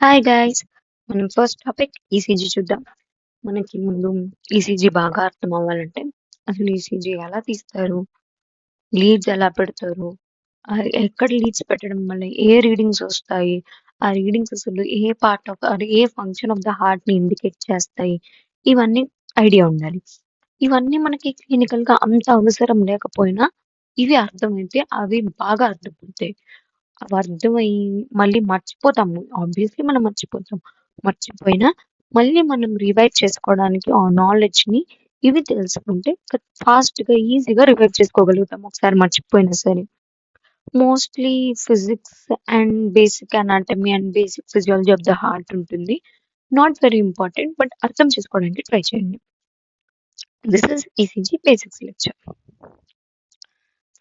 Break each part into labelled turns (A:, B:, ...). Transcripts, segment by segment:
A: Hi guys, మనం first topic ECG చూద్దాం. మనకి ముందు ఈసీజీ బాగా అర్థం అవ్వాలంటే అసలు ఈసీజీ ఎలా తీస్తారు, లీడ్స్ ఎలా పెడతారు, ఎక్కడ లీడ్స్ పెట్టడం వల్ల ఏ రీడింగ్స్ వస్తాయి, ఆ రీడింగ్స్ అసలు ఏ పార్ట్ ఆఫ్ ఏ ఫంక్షన్ ఆఫ్ ద హార్ట్ ని ఇండికేట్ చేస్తాయి, ఇవన్నీ ఐడియా ఉండాలి. ఇవన్నీ మనకి క్లినికల్ గా అంత అవసరం లేకపోయినా ఇవి అర్థమైతే అవి బాగా అర్థమవుతాయి. అవి అర్థమయ్యి మళ్ళీ మర్చిపోతాము. ఆబ్వియస్లీ మనం మర్చిపోతాం. మర్చిపోయినా మళ్ళీ మనం రివైవ్ చేసుకోవడానికి ఆ నాలెడ్జ్ ని ఇవి తెలుసుకుంటే ఫాస్ట్ గా ఈజీగా రివైవ్ చేసుకోగలుగుతాం ఒకసారి మర్చిపోయినా సరే. Mostly physics and basic anatomy and basic physiology of the heart ఉంటుంది. నాట్ వెరీ ఇంపార్టెంట్, బట్ అర్థం చేసుకోవడానికి ట్రై చేయండి. This is ECG basics lecture.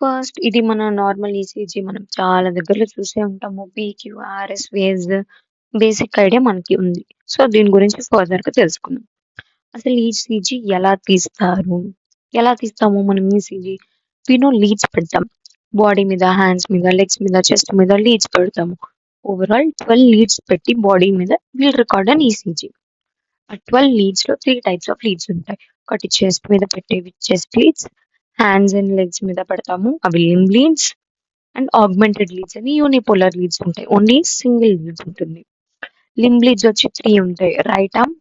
A: First ఇది మన నార్మల్ ఈసీజీ మనం చాలా దగ్గరలో చూసే ఉంటాము. పీక్యూఆర్ఎస్ వేవ్స్ బేసిక్ ఐడియా మనకి ఉంది. సో దీని గురించి ఫర్దర్ గా తెలుసుకుందాం. అసలు ఈసీజీ ఎలా తీస్తారు, ఎలా తీస్తాము మనం ఈసీజీ? వినో లీడ్స్ పెడతాం. బాడీ మీద, హ్యాండ్స్ మీద, లెగ్స్ మీద, చెస్ట్ మీద లీడ్స్ పెడతాము. ఓవరాల్ 12 లీడ్స్ పెట్టి బాడీ మీద వీల్ రికార్డ్ అని ఈసీజీ. ఆ 12 లీడ్స్ లో 3 టైప్స్ ఆఫ్ లీడ్స్ ఉంటాయి. ఒకటి చెస్ట్ మీద పెట్టేవి chest leads, hands and legs మీద పెడతాము అవి limb leads, and augmented leads అని యూనిపోలర్ లీడ్స్ ఉంటాయి. ఓన్లీ సింగిల్ లీడ్స్ ఉంటుంది. లింబ్ లీడ్స్ వచ్చి 3 ఉంటాయి. రైట్ ఆర్మ్,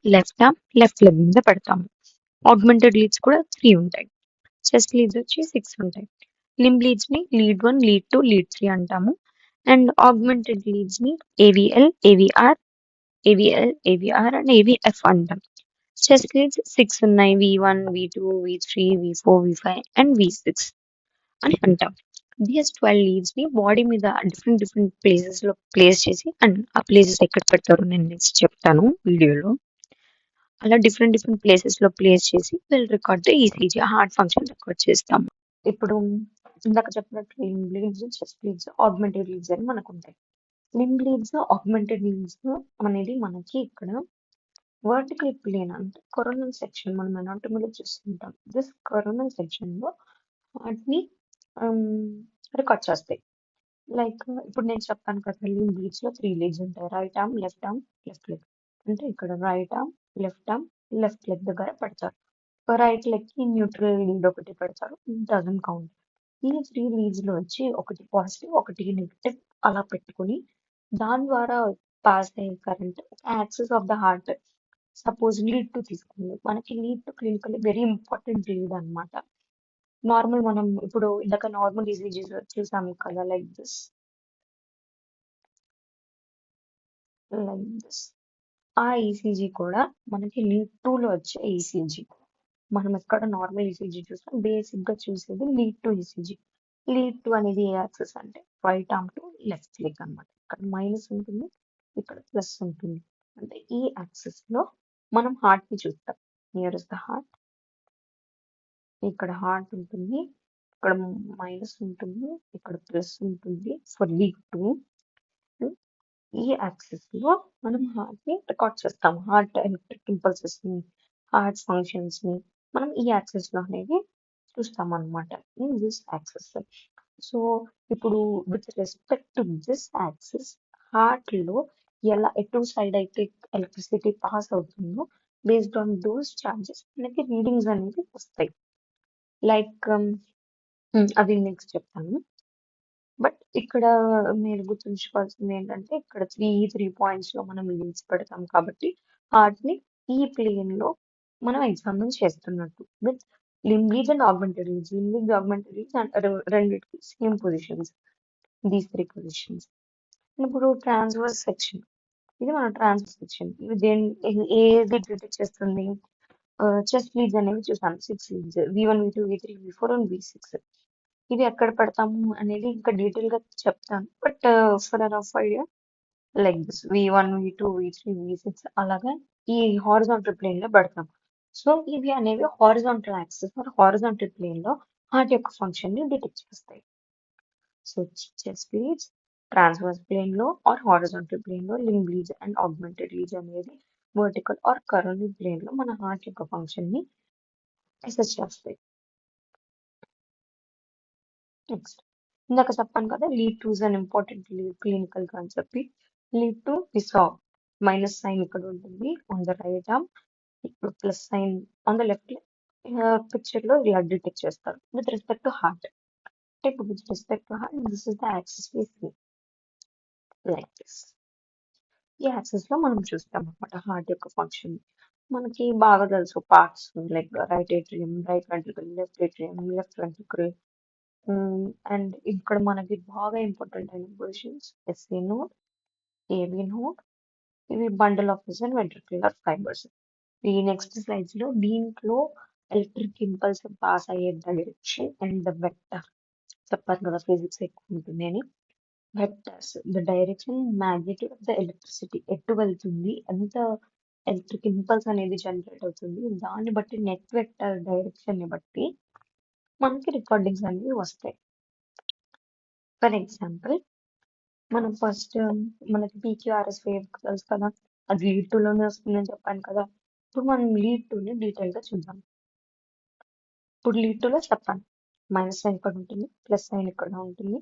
A: లెఫ్ట్ లెగ్ మీద పెడతాము. ఆగ్మెంటెడ్ లీడ్స్ కూడా 3 ఉంటాయి. చెస్ట్ లీడ్స్ వచ్చి 6 ఉంటాయి. లింబ్ లీడ్స్ ని లీడ్ 1, లీడ్ 2, లీడ్ 3 అంటాము. అండ్ ఆగ్మెంటెడ్ లీడ్స్ ని ఏవిఎల్, ఏవిఆర్ అండ్ ఏవిఎఫ్ అంటాం. చెస్ట్ లీడ్స్ 6 ఉన్నాయి. V1, V2, V3, V4, V5 and V6 అని అంటాం. దీస్ 12 లీడ్స్ ని బాడీ మీద డిఫరెంట్ డిఫరెంట్ ప్లేసెస్ లో ప్లేస్ చేసి, అండ్ ఆ ప్లేసెస్ ఎక్కడ పెడతారో నేను నెక్స్ట్ చెప్తాను వీడియోలో. అలా డిఫరెంట్ డిఫరెంట్ ప్లేసెస్ లో ప్లేస్ చేసి will record the ECG heart function record చేస్తాము. ఇప్పుడు ఇందాక చెప్పినట్టు limb leads, chest leads, augmented leads అని మనకు ఉంటాయి. లింబ్ లీడ్స్, ఆగ్మెంటెడ్ లీడ్స్ అనేది మనకి ఇక్కడ వర్టికల్ ప్లేన్ అంటే కొరోనల్ సెక్షన్ మనం అనాటమీలో చూస్తుంటాం. దిస్ కొరోనల్ సెక్షన్ లో వాటిని రికార్డ్ చేస్తాయి. లైక్ ఇప్పుడు నేను చెప్పాను కదా, లింబ్ లీడ్స్ లో 3 లీడ్స్ ఉంటాయి. Right arm, left leg. అంటే ఇక్కడ రైట్ ఆర్మ్, లెఫ్ట్ లెగ్ దగ్గర పెడతారు. రైట్ లెగ్ కి న్యూట్రల్ లీడ్ ఒకటి పెడతారు. Doesn't count. ఈ 3 లీడ్స్ లో వచ్చి ఒకటి పాజిటివ్, ఒకటి నెగిటివ్ అలా పెట్టుకుని దాని ద్వారా పాస్ అయ్యే current axis of the heart. Suppose lead 2 తీసుకుంది. మనకి lead 2 clinically very important lead అన్నమాట. నార్మల్ మనం ఇప్పుడు ఇందాక నార్మల్ ఈసీజీ చూసాము కదా, లైక్ దిస్. ఆ ఈసీజీ కూడా మనకి లీడ్ 2 లో వచ్చే ఈసీజీ. మనం ఎక్కడ నార్మల్ ఈసీజీ చూస్తాం, బేసిక్ గా చూసేది లీడ్ 2 ఈసీజీ. లీడ్ 2 అనేది ఏ యాక్సెస్ అంటే right arm to left leg అన్నమాట. ఇక్కడ మైనస్ ఉంటుంది, ఇక్కడ ప్లస్ ఉంటుంది. అంటే ఈ యాక్సెస్ లో మనం హార్ట్ ని చూస్తాం. Near is the heart. ఇక్కడ హార్ట్ ఉంటుంది, ఇక్కడ మైనస్ ఉంటుంది, ఇక్కడ ప్లస్ ఉంటుంది ఫర్ లీడ్ 2. ఈ యాక్సిస్ లో మనం హార్ట్ ని రికార్డ్ చేస్తాం. హార్ట్ ఎలక్ట్రిక్ ఇంపల్సెస్ ని, హార్ట్ ఫంక్షన్స్ ని మనం ఈ యాక్సిస్ లో అనేది చూస్తాం అనమాట. In this axis. సో ఇప్పుడు with respect to this axis, heart లో ఎలా ఎటు సైడ్ అయితే ఎలక్ట్రిసిటీ పాస్ అవుతుందో బేస్డ్ ఆన్ దోస్ చార్జెస్ మనకి రీడింగ్స్ అనేవి వస్తాయి. లైక్ అవి నెక్స్ట్ చెప్తాను. బట్ ఇక్కడ మీరు గుర్తుంచుకోవాల్సింది ఏంటంటే ఇక్కడ త్రీ పాయింట్స్ లో మనం లీడ్స్ పెడతాం కాబట్టి హార్ట్ ని ఈ ప్లేన్ లో మనం ఎగ్జామిన్ చేస్తున్నట్టు. With limb leads and augmented leads. Limb leads, augmented leads and రెండింటికి సేమ్ పొజిషన్స్. These 3 positions. ఇప్పుడు ట్రాన్స్వర్స్ సెక్షన్. ఇది మన ట్రాన్స్వర్స్ సెక్షన్. ఇది ఏది డిటెక్ట్ చేస్తుంది? చెస్ట్ లీడ్స్ అనేవి చూసాం. 6 leads. V1, V2, V3, V4 and V6. ఇవి ఎక్కడ పెడతాము అనేది ఇంకా డీటెయిల్ గా చెప్తాను. But for rough idea like this V1, V2, V3, V6 అలాగా ఈ హారిజాంటల్ ప్లేన్ లో పెడతాం. సో ఇవి అనేవి horizontal axis or horizontal plane లో హార్ట్ యొక్క ఫంక్షన్ ని డిటెక్ట్ చేస్తాయి. So chest leads transverse plane లో ఆర్ హారిజాంటల్ ప్లేన్ లో, limb leads and augmented leads అనేది వర్టికల్ ఆర్ కరోనల్ ప్లేన్ లో మన హార్ట్ యొక్క ఫంక్షన్ ని అసెస్ చేస్తాయి. నెక్స్ట్ ఇందాక చెప్పాను కదా, lead 2 is an important clinical concept. Lead 2 we saw minus sign ఇక్కడ ఉంటుంది ఆన్ ద రైట్ ఆర్మ్, ఇప్పుడు plus sign on the left. Picture లో ఇలా డిటెక్ట్ చేస్తారు విత్ రెస్పెక్ట్ టు హార్ట్. అంటే ఇప్పుడు with respect to heart this is the axis we see like this. ఈ axis లో మనం చూస్తాం అనమాట హార్ట్ యొక్క ఫంక్షన్. మనకి బాగా తెలుసు parts like right atrium, right ventricle, left atrium, left ventricle. And ఇక్కడ మనకి బాగా ఇంపార్టెంట్ అయిన positions SA node, AB node, ఇవి bundle of and ventricular fibres. ఈ నెక్స్ట్ స్లైడ్స్ లో దీంట్లో ఎలక్ట్రిక్ ఇంపల్స్ పాస్ అయ్యే డైరెక్షన్ అండ్ ద వెక్టర్ చెప్పారు కదా ఫిజిక్స్ ఎక్కువ ఉంటుంది అని. Vectors the direction magnitude of the electricity ఎటు వెళ్తుంది, ఎంత ఎలక్ట్రిక్ ఇంపల్స్ అనేది జనరేట్ అవుతుంది, దాన్ని బట్టి నెట్ వెక్టర్ డైరెక్షన్ ని బట్టి మనకి రికార్డింగ్స్ అనేవి వస్తాయి. ఫర్ ఎగ్జాంపుల్ మనం ఫస్ట్ మనకి పీక్యూఆర్ఎస్ వేవ్ తెలుసు కదా, అది లీడ్ టూ లోనే వస్తుందని చెప్పాను కదా. ఇప్పుడు మనం లీడ్ టూని డీటెయిల్ గా చూద్దాం. ఇప్పుడు లీడ్ టూలో చెప్పాను మైనస్ సైన్ ఇక్కడ ఉంటుంది, ప్లస్ సైన్ ఇక్కడ ఉంటుంది,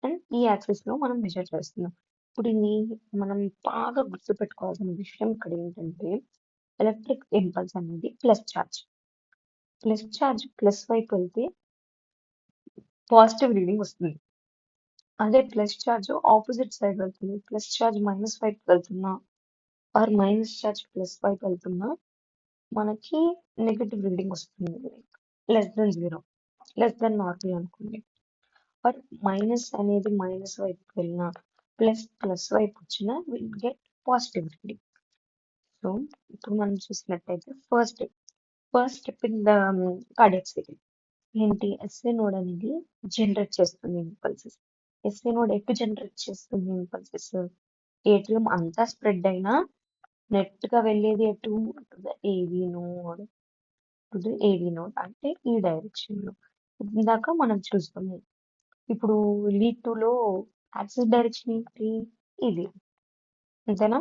A: అండ్ ఈ యాక్సిస్ లో మనం మెజర్ చేస్తున్నాం. ఇప్పుడు ఇది మనం బాగా గుర్తుపెట్టుకోవాల్సిన విషయం ఇక్కడ ఏంటంటే ఎలక్ట్రిక్ ఇంపల్స్ అనేది plus charge. Plus charge plus వైపు వెళ్తే పాజిటివ్ రీడింగ్ వస్తుంది. అదే ప్లస్ ఛార్జ్ ఆపోజిట్ సైడ్ వెళ్తుంది, ప్లస్ ఛార్జ్ మైనస్ వైపు వెళ్తున్నా ఆర్ మైనస్ ఛార్జ్ ప్లస్ వైపు వెళ్తున్నా మనకి నెగటివ్ రీడింగ్ వస్తుంది. Less than 0, less than normal అనుకోండి. బట్ మైనస్ అనేది మైనస్ వైపు వెళ్ళినా ప్లస్ ప్లస్ వైపు వచ్చినా will get positive reading. So ఇప్పుడు మనం చూసినట్టయితే first step in the cardiac cycle ఏంటి, ఎస్ఏ నోడ్ అనేది జనరేట్ చేస్తుంది ఇంపల్సెస్. ఎస్ఏ నోడ్ ఎటు జనరేట్ చేస్తుంది ఇంపల్సెస్, ఏటీఎం అంతా స్ప్రెడ్ అయినా నెట్ గా వెళ్ళేది ఎటు, ఏవి నోడ్, ఏవి నోడ్ అంటే ఈ డైరెక్షన్ లో. ఇందాక మనం చూస్తాము. ఇప్పుడు లీడ్ టూ లో యాక్సిస్ డైరెక్షన్ ఏంటి, ఇది అంతేనా.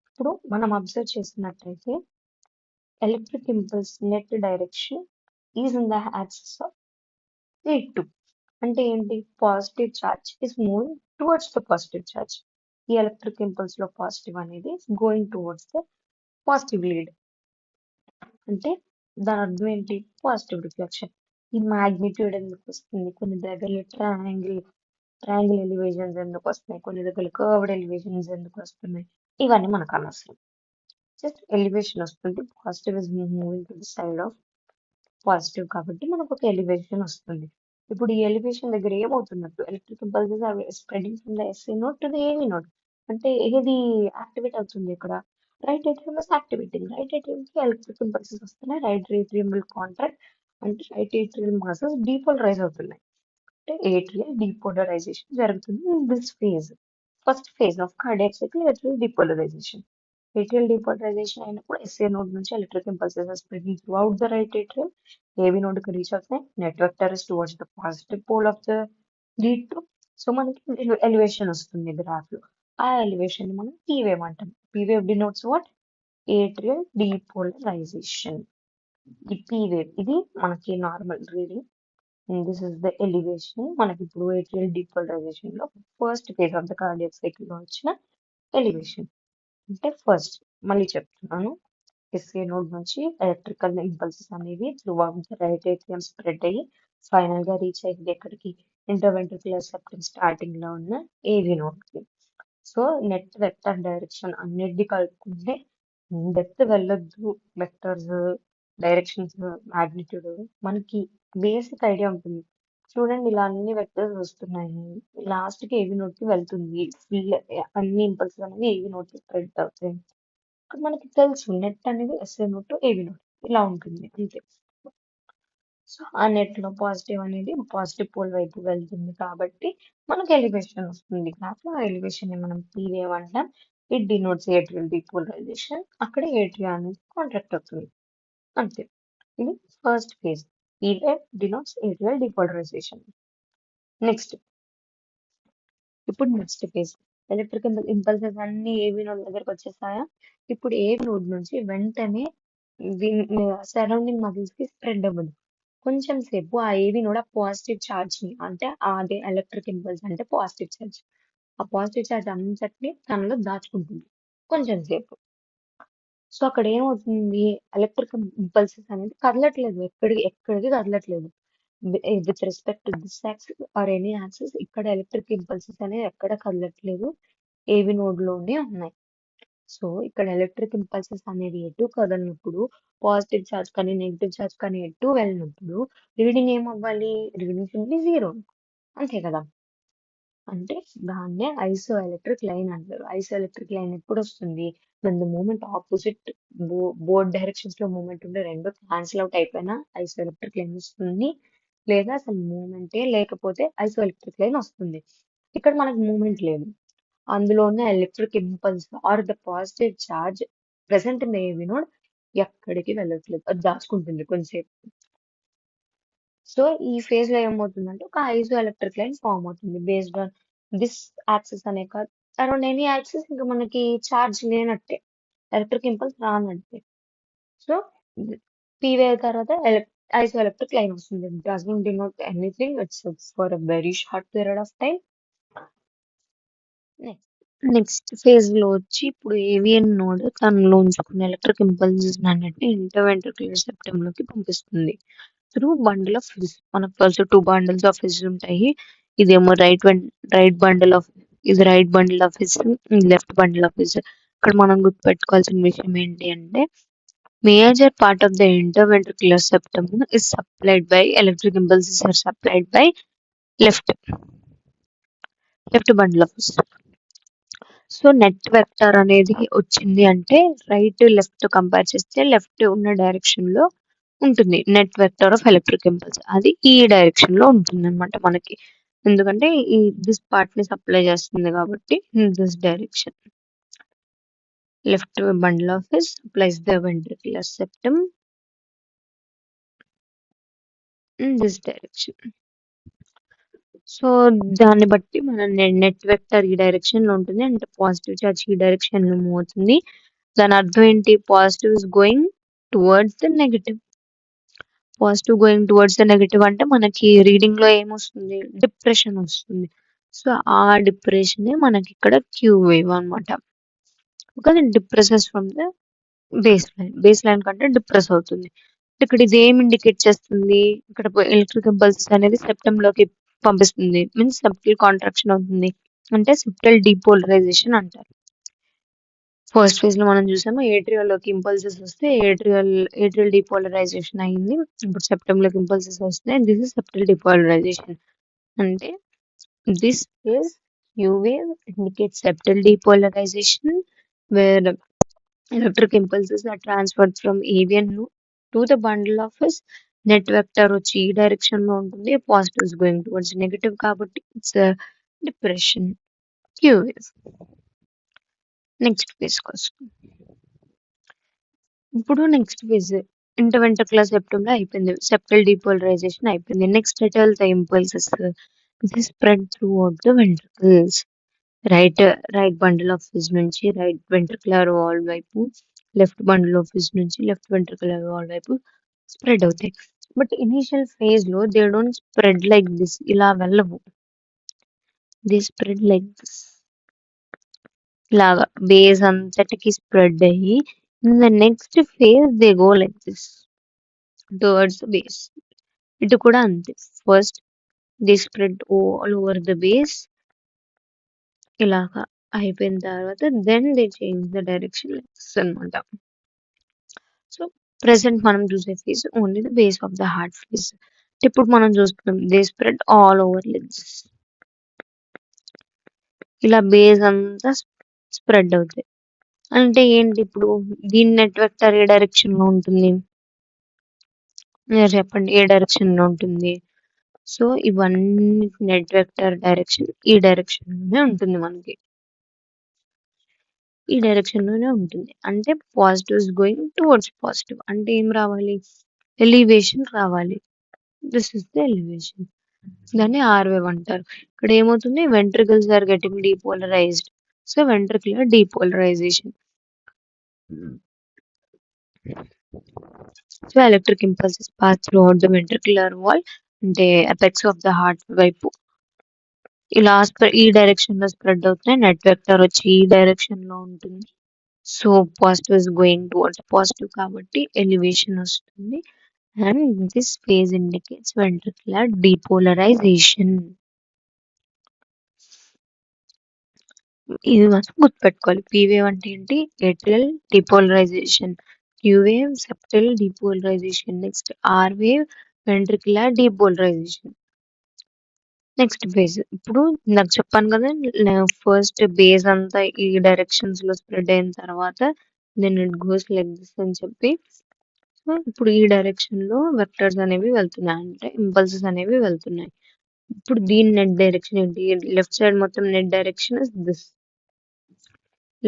A: ఇప్పుడు మనం అబ్జర్వ్ చేసినట్టయితే electric impulse net direction is in the axis of lead two. అంటే ఏంటి, positive charge is moving towards the positive charge. ఈ ఎలక్ట్రిక్ ఇంపల్స్ లో పాజిటివ్ అనేది going towards the positive lead. అంటే దాని అర్థం ఏంటి, పాజిటివ్ రిఫ్లెక్షన్. ఈ మాగ్నిట్యూడ్ ఎందుకు వస్తుంది, కొన్ని దగ్గర ట్రయాంగిల్ ఎలివేషన్స్ ఎందుకు వస్తున్నాయి, కొన్ని దగ్గర కర్వ్డ్ ఎలివేషన్స్ ఎందుకు వస్తున్నాయి, ఇవన్నీ మనకు అనవసరం. జస్ట్ ఎలివేషన్ వస్తుంది, positive is moving to the side of positive కాబట్టి మనకు ఒక ఎలివేషన్ వస్తుంది. ఇప్పుడు ఈ ఎలివేషన్ దగ్గర ఏమవుతున్నట్టు, electric impulses are spreading from the SA node to the AV node. అంటే ఏది యాక్టివేట్ అవుతుంది ఇక్కడ, right atrium is activating. Right atrium కి ఎలక్ట్రిక్ ఇంపల్సెస్ వస్తున్నాయి, రైట్ ఏట్రియం విల్ కాంట్రాక్ట్, అంటే రైట్ ఏట్రియం మసిల్స్ డీపోలరైజ్ అవుతున్నాయి. అంటే ఏట్రియల్ డీపోలరైజేషన్ జరుగుతుంది in this phase. First phase of cardiac cycle atrial depolarisation. Atrial depolarisation అయినప్పుడు SA node నుంచి electric impulses are spreading throughout the right atrial, AV node కి reach అవుతాయి, net vector is towards the positive pole of the lead two. So మనకి elevation వస్తుంది graph లో. ఆ elevation ని మనం పీ వేవ్ అంటాం. P wave denotes what, atrial depolarisation. ఈ పీ వేవ్ ఇది మనకి normal reading. This is the elevation. మనకి ఇప్పుడు ఏట్రియల్ డీపోలరైజేషన్ లో first phase of the cardiac cycle లో వచ్చిన ఎలివేషన్. అంటే ఫస్ట్ మళ్ళీ చెప్తున్నాను, ఎస్ఏ నోడ్ నుంచి ఎలక్ట్రికల్ ఇంపల్సెస్ అనేవి through out the right atrium spread అయ్యి ఫైనల్ గా రీచ్ అయ్యింది ఎక్కడికి, ఇంటర్వెంట్రికులర్ సెప్టమ్ స్టార్టింగ్ లో ఉన్న ఏవి నోడ్ కి. సో నెట్ వెక్టర్ డైరెక్షన్ అన్నిటిది కలుపుకుంటే డెప్త్ వెళ్ళొద్దు, వెక్టర్స్ డైరెక్షన్స్ మాగ్నిట్యూడ్ మనకి బేసిక్ ఐడియా ఉంటుంది. చూడండి ఇలా అన్ని వెక్టర్స్ వస్తున్నాయి, లాస్ట్ కి ఏవి నోడ్ కి వెళ్తుంది, ఫుల్ అన్ని ఇంపల్సెస్ అనేవి ఏవి నోడ్ కి స్ప్రెడ్ అవుతాయి. ఇక్కడ మనకి తెలుసు నెట్ అనేది ఎస్ఏ నోట్ టు ఏవి నోట్ ఇలా ఉంటుంది అంతే. సో ఆ నెట్ లో పాజిటివ్ అనేది పాజిటివ్ పోల్ వైపు వెళ్తుంది కాబట్టి మనకి ఎలివేషన్ వస్తుంది గ్రాఫ్ లో. ఆ ఎలివేషన్ ని మనం పీ వేవ్ అంటాం. It denotes atrial depolarisation. అక్కడ ఏట్రియా అనేది కాంట్రాక్ట్ అవుతుంది అంతే. ఇది first phase, P wave denotes atrial depolarisation. Next ఇప్పుడు నెక్స్ట్ ఫేజ్, ఎలక్ట్రికల్ ఇంపల్సెస్ అన్ని ఏవి నోడ్ దగ్గరకు వచ్చేసాయా. ఇప్పుడు ఏ నోడ్ నుంచి వెంటనే సరౌండింగ్ మజిల్స్ కి స్ప్రెడ్ అవ్వదు. కొంచెం సేపు ఆ ఏవి నోడ్ ఆ పాజిటివ్ ఛార్జ్ ని, అంటే అదే ఎలక్ట్రిక్ ఇంపల్స్ అంటే పాజిటివ్ ఛార్జ్, ఆ పాజిటివ్ ఛార్జ్ అంతటిని తనలో దాచుకుంటుంది. కొంచెం సేపు. సో అక్కడ ఏమవుతుంది, ఎలక్ట్రికల్ ఇంపల్సెస్ అనేది కదలట్లేదు. ఎక్కడికి కదలట్లేదు. With respect to this axis or any axis ఇక్కడ ఎలక్ట్రిక్ ఇంపల్సెస్ అనేవి ఎక్కడ కదలట్లేదు. ఏవి నోడ్ లోనే ఉన్నాయి. సో ఇక్కడ ఎలక్ట్రిక్ ఇంపల్సెస్ అనేవి ఎటు కదలనప్పుడు, పాజిటివ్ చార్జ్ కానీ నెగిటివ్ చార్జ్ కానీ ఎటు వెళ్ళినప్పుడు రీడింగ్ ఏమవ్వాలి? Reading simply zero. అంతే కదా. అంటే దాన్నే ఐసో ఎలక్ట్రిక్ లైన్ అంటారు. ఐసో ఎలక్ట్రిక్ లైన్ ఎప్పుడు వస్తుంది? when the moment opposite both directions లో మూమెంట్ ఉంటే రెండు క్యాన్సిల్ అవుట్ అయిపోయినా ఐసో ఎలక్ట్రిక్ లైన్ వస్తుంది. లేదా అసలు మూమెంటే లేకపోతే ఐసో ఎలక్ట్రిక్ లైన్ వస్తుంది. ఇక్కడ మనకు మూమెంట్ లేదు. అందులో ఉన్న electric impulse or the positive charge present in AV node ఎక్కడికి వెళ్ళట్లేదు. అది దాచుకుంటుంది కొంచెంసేపు. సో ఈ ఫేజ్ లో ఏమవుతుందంటే ఒక ఐసో ఎలక్ట్రిక్ లైన్ ఫామ్ అవుతుంది బేస్డ్ ఆన్ దిస్ యాక్సిస్ అనే కాదు, అరౌండ్ ఎనీ యాక్సిస్ ఇంకా మనకి చార్జ్ లేనట్టే, ఎలక్ట్రిక్ ఇంపల్స్ రానట్టే. సో పీ వేవ్ తర్వాత ఐసో ఎలక్ట్రిక్ లైన్ వస్తుంది. Doesn't denote anything, it's for a very short period of time. Next phase లో వచ్చి ఇప్పుడు ఏవియన్ నోడ్ తనలో ఉంచుకున్న ఎలక్ట్రిక్ ఇంపల్సెస్ అన్నిటిని ఇంటర్వెంట్రిక్యులర్ సెప్టమ్ లోకి పంపిస్తుంది త్రూ బండిల్ ఆఫ్ ఫిజ్. మనకు first two bundles of Fizz ఉంటాయి. ఇదేమో రైట్ బండిల్ ఆఫ్ ఇది right bundle of His, left bundle of His. ఇక్కడ మనం గుర్తుపెట్టుకోవాల్సిన విషయం ఏంటి అంటే major part of the interventricular septum is supplied by electric impulses are supplied by left bundle of His. So net vector అనేది వచ్చింది అంటే రైట్ లెఫ్ట్ కంపేర్ చేస్తే లెఫ్ట్ ఉన్న డైరెక్షన్ లో ఉంటుంది net vector of electric impulse. అది ఈ direction లో ఉంటుంది అనమాట మనకి. ఎందుకంటే ఈ దిస్ పార్ట్ ని సప్లై చేస్తుంది కాబట్టి this direction. Left bundle of His supplies the ventricular septum in this direction. So దాన్ని బట్టి మన నెట్ వెక్టర్ ఈ డైరెక్షన్ లో ఉంటుంది అంటే పాజిటివ్ చార్జ్ ఈ డైరెక్షన్ లో మూవ్ అవుతుంది. దాని అర్థం ఏంటి? Positive is going towards the negative. Positive going towards the negative అంటే మనకి రీడింగ్ లో ఏమొస్తుంది? డిప్రెషన్ వస్తుంది. సో ఆ డిప్రెషన్ మనకి ఇక్కడ క్యూ వేవ్ అనమాట. Because it depresses from the base line కంటే డిప్రెస్ అవుతుంది. ఇక్కడ ఇది ఏం ఇండికేట్ చేస్తుంది? ఇక్కడ ఎలక్ట్రిక్ ఇంపల్సెస్ అనేది సెప్టమ్ లోకి పంపిస్తుంది, మీన్స్ సెప్టల్ కాంట్రాక్షన్ అవుతుంది, అంటే సెప్టల్ డీపోలరైజేషన్ అంటారు. ఫస్ట్ ఫేజ్ లో మనం చూసాము ఏట్రియల్ లోకి ఇంపల్సెస్ వస్తే ఏట్రియల్ డీపోలరైజేషన్ అయింది. ఇప్పుడు సెప్టమ్ లోకి ఇంపల్సెస్ వస్తున్నాయి. This is septal depolarisation. అంటే this phase U wave indicates septal depolarization where electric impulses are transferred from avian node to the bundle of his net vector వచ్చి ఈ direction లో ఉంటుంది. Positive is going towards negative కాబట్టి it's depression Q wave. Next phase కోసం ఇప్పుడు next phase interventricular septum లో అయిపోయింది, septal depolarisation అయిపోయింది. Next at all the impulses this spread throughout the ventricles. Right bundle of His నుంచి right ventricular wall వైపు, left bundle of His నుంచి left ventricular wall వైపు spread అవుతాయి. But initial phase లో they don't spread like this, ఇలా వెళ్ళవు. They spread like this, ఇలాగా base అంతటికి స్ప్రెడ్ అయ్యి in the next phase they go like this towards the base. ఇటు కూడా అంతే, first they spread all over the base ఇలాగా అయిపోయిన తర్వాత then they change the direction అనమాట. సో ప్రెసెంట్ మనం చూసే phase only the base of the heart phase. ఇప్పుడు మనం చూస్తున్నాం they spread all over legs, ఇలా బేస్ అంతా స్ప్రెడ్ అవుతాయి. అంటే ఏంటి? ఇప్పుడు దీని నెట్ వెక్టర్ ఏ డైరెక్షన్ లో ఉంటుంది? మీరు చెప్పండి, ఏ డైరెక్షన్ లో ఉంటుంది? సో ఇవన్నీ నెట్ వెక్టర్ డైరెక్షన్ ఈ డైరెక్షన్ లోనే ఉంటుంది మనకి, ఈ డైరెక్షన్ లోనే ఉంటుంది. అంటే positive is going towards positive. అంటే ఏం రావాలి? ఎలివేషన్ రావాలి. This is the elevation. దాన్ని ఆర్ వేవ్ అంటారు. ఇక్కడ ఏమవుతుంది? Ventricles are getting depolarised. So ventricular depolarisation. So electric impulses pass throughout the ventricular wall, అంటే అపెక్స్ ఆఫ్ ద హార్ట్ వైపు ఇలా ఈ డైరెక్షన్ లో స్ప్రెడ్ అవుతున్నాయి. నెట్ వెక్టర్ వచ్చి ఈ డైరెక్షన్ లో ఉంటుంది. So positive is going towards positive కాబట్టి ఎలివేషన్ వస్తుంది. And this phase indicates ventricular depolarisation. ఇది మనం గుర్తుపెట్టుకోవాలి. పీ వేవ్ అంటే ఏంటి? Atrial depolarisation. Q wave septal depolarisation. Next R wave ventricular depolarisation. Next base. ఇప్పుడు నాకు చెప్పాను కదా, ఫస్ట్ బేస్ అంతా ఈ డైరెక్షన్స్ లో స్ప్రెడ్ అయిన తర్వాత then it goes like this అని చెప్పి. సో ఇప్పుడు ఈ డైరెక్షన్ లో వెక్టర్స్ అనేవి వెళ్తున్నాయి, అంటే ఇంపల్సెస్ అనేవి వెళ్తున్నాయి. ఇప్పుడు దీని నెట్ డైరెక్షన్ ఏంటి? లెఫ్ట్ సైడ్ మొత్తం net direction is this.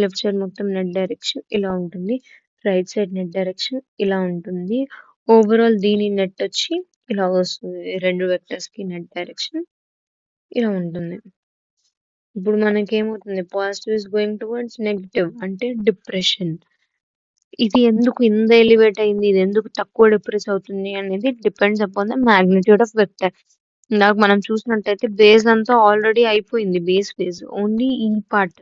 A: Left side మొత్తం నెట్ డైరెక్షన్ ఇలా ఉంటుంది. రైట్ సైడ్ నెట్ డైరెక్షన్ ఇలా ఉంటుంది. ఓవరాల్ దీని నెట్ వచ్చి ఇలా వస్తుంది. రెండు వెక్టర్స్ కి నెట్ డైరెక్షన్ ఇలా ఉంటుంది. ఇప్పుడు మనకేమవుతుంది? Positive is going towards negative అంటే డిప్రెషన్. ఇది ఎందుకు ఇంత ఎలివేట్ అయింది, ఇది ఎందుకు తక్కువ డిప్రెస్ అవుతుంది అనేది depends upon the magnitude of vector. ఇందాక మనం చూసినట్టయితే బేస్ అంతా ఆల్రెడీ అయిపోయింది, బేస్ ఫేజ్. ఓన్లీ ఈ పార్ట్,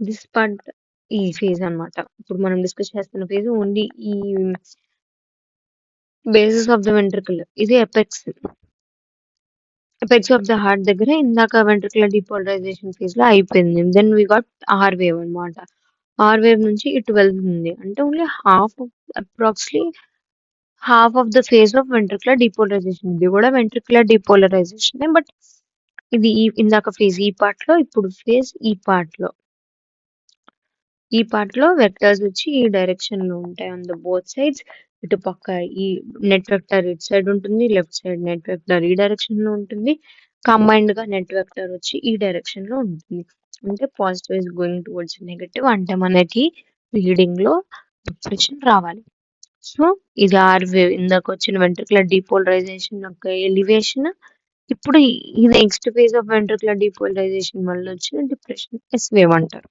A: దిస్ పార్ట్, ఈ ఫేజ్ అన్నమాట. ఇప్పుడు మనం డిస్కస్ చేస్తున్న ఫేజ్ ఓన్లీ ఈ బేసిస్ ఆఫ్ ద వెంట్రికల్. ఇది ఎపెక్స్ ఆఫ్ ద హార్ట్ దగ్గర ఇందాక వెంట్రికులర్ డీపోలరైజేషన్ ఫేజ్ లో అయిపోయింది. Then we got R wave అన్నమాట. ఆర్ వేవ్ నుంచి ఇటు వెళ్తుంది అంటే only approximately half of the phase of ventricular depolarisation. ఇది కూడా వెంట్రికులర్ డీపోలరైజేషన్, బట్ ఇది ఇందాక ఫేజ్ ఈ పార్ట్ లో, ఇప్పుడు ఫేజ్ ఈ పార్ట్ లో. ఈ పార్ట్ లో వెక్టర్స్ వచ్చి ఈ డైరెక్షన్ లో ఉంటాయి ఆన్ ద బోత్ సైడ్స్. ఇటు పక్క ఈ నెట్ వెక్టర్ ఇటు సైడ్ ఉంటుంది, లెఫ్ట్ సైడ్ నెట్ వెక్టర్ ఈ డైరెక్షన్ లో ఉంటుంది. కంబైన్డ్ గా నెట్ వెక్టర్ వచ్చి ఈ డైరెక్షన్ లో ఉంటుంది. అంటే positive is going towards negative అంటే మనకి రీడింగ్ లో డిప్రెషన్ రావాలి. సో ఇది ఆర్ వేవ్, ఇందాక వచ్చిన వెంట్రికులర్ డీపోలరైజేషన్ యొక్క ఎలివేషన్. ఇప్పుడు ఈ next phase of ventricular depolarisation వల్ల వచ్చిన డిప్రెషన్ ఎస్ వేవ్ అంటారు.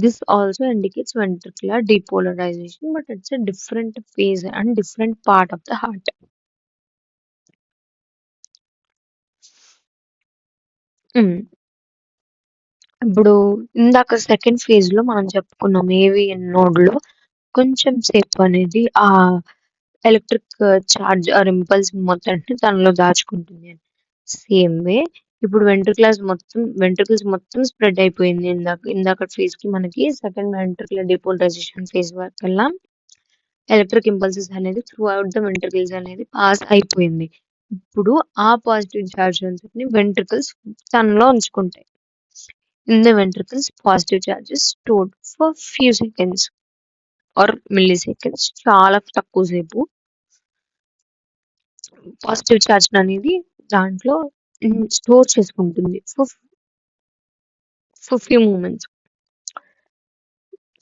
A: This also indicates ventricular depolarization, but it's a different phase and different part of the heart. ఉమ్, ఇప్పుడు ఇందాక సెకండ్ ఫేజ్ లో మనం చెప్పుకున్నాం ఏవిఎన్ నోడ్ లో కొంచెం సేపు అనేది ఆ ఎలక్ట్రిక్ చార్జ్ ఆర్ ఇంపల్స్ మొత్తాన్ని తనలో దాచుకుంటుంది అని. సేమ్ వే ఇప్పుడు వెంట్రికల్స్ మొత్తం స్ప్రెడ్ అయిపోయింది. ఇందాక ఫేజ్ కి మనకి సెకండ్ వెంట్రికులర్ డిపోలరైజేషన్ ఫేజ్ వరకల్లా ఎలక్ట్రిక్ ఇంపల్సెస్ అనేది త్రూ అవుట్ ద వెంట్రికల్స్ అనేది పాస్ అయిపోయింది. ఇప్పుడు ఆ పాజిటివ్ చార్జ్ ని వెంట్రికల్స్ తనలో ఉంచుకుంటాయి. In the ventricles positive charges stored for few seconds or milliseconds, చాలా తక్కువ సేపు పాజిటివ్ చార్జ్ అనేది దాంట్లో స్టోర్ చేసుకుంటుంది ఫర్ ఫ్యూ మూమెంట్స్.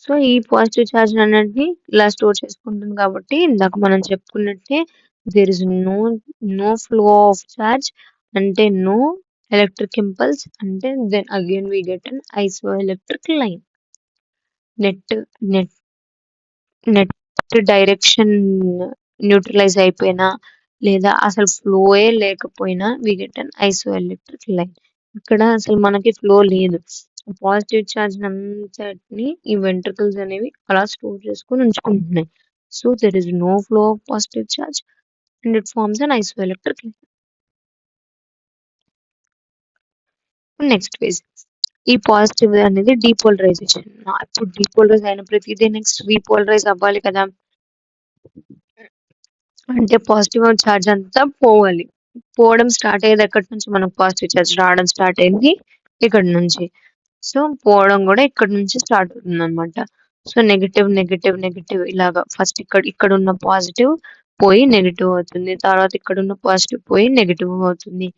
A: సో ఈ పాజిటివ్ చార్జ్ అన్నిటిని ఇలా స్టోర్ చేసుకుంటుంది కాబట్టి ఇందాక మనం చెప్పుకున్నట్టే there is no flow of charge అంటే నో ఎలక్ట్రిక్ ఇంపల్స్, అంటే then again we get an iso electric line. Net net net direction neutralise అయిపోయినా లేదా అసలు ఫ్లోయే లేకపోయినా we get an iso electric line. ఇక్కడ అసలు మనకి ఫ్లో లేదు. పాజిటివ్ చార్జ్ అంతటిని ఈ వెంట్రికల్స్ అనేవి అలా స్టోర్ చేసుకొని ఉంచుకుంటున్నాయి. So there is no flow of positive charge and it forms an iso electric line. Next phase ఈ పాజిటివ్ అనేది డీపోలరైజేషన్. ఇప్పుడు డీపోలరైజ్ అయిన ప్రతిదీ నెక్స్ట్ రీపోలరైజ్ అవ్వాలి కదా, అంటే పాజిటివ్ చార్జ్ అంతా పోవాలి. పోవడం స్టార్ట్ అయ్యేది ఎక్కడి నుంచి? మనకు పాజిటివ్ చార్జ్ రావడం స్టార్ట్ అయింది ఇక్కడ నుంచి. సో పోవడం కూడా ఇక్కడ నుంచి స్టార్ట్ అవుతుంది అనమాట. సో నెగటివ్ నెగటివ్ నెగటివ్ ఇలాగా ఫస్ట్ ఇక్కడ ఉన్న పాజిటివ్ పోయి నెగటివ్ అవుతుంది, తర్వాత ఇక్కడ ఉన్న పాజిటివ్ పోయి నెగటివ్ అవుతుంది,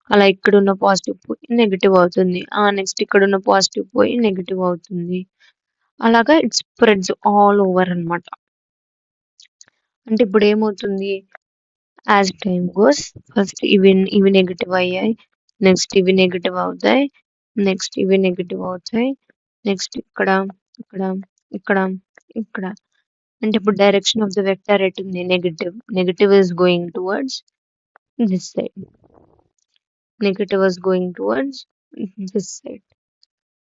A: అలా ఇక్కడ ఉన్న పాజిటివ్ పోయి నెగటివ్ అవుతుంది, నెక్స్ట్ ఇక్కడ ఉన్న పాజిటివ్ పోయి నెగటివ్ అవుతుంది. అలాగా ఇట్ స్ప్రెడ్స్ ఆల్ ఓవర్ అన్నమాట. అంటే ఇప్పుడు ఏమవుతుంది? యాజ్ టైమ్ గోస్ ఫస్ట్ ఇవి నెగటివ్ అయ్యాయి, నెక్స్ట్ ఇవి నెగటివ్ అవుతాయి, నెక్స్ట్ ఇవి నెగటివ్ అవుతాయి, నెక్స్ట్ ఇక్కడ ఇక్కడ ఇక్కడ ఇక్కడ. అంటే ఇప్పుడు డైరెక్షన్ ఆఫ్ ద వెక్టర్ ఎటు ఉంది? Negative. Negative is going towards this side, negative is going towards this side.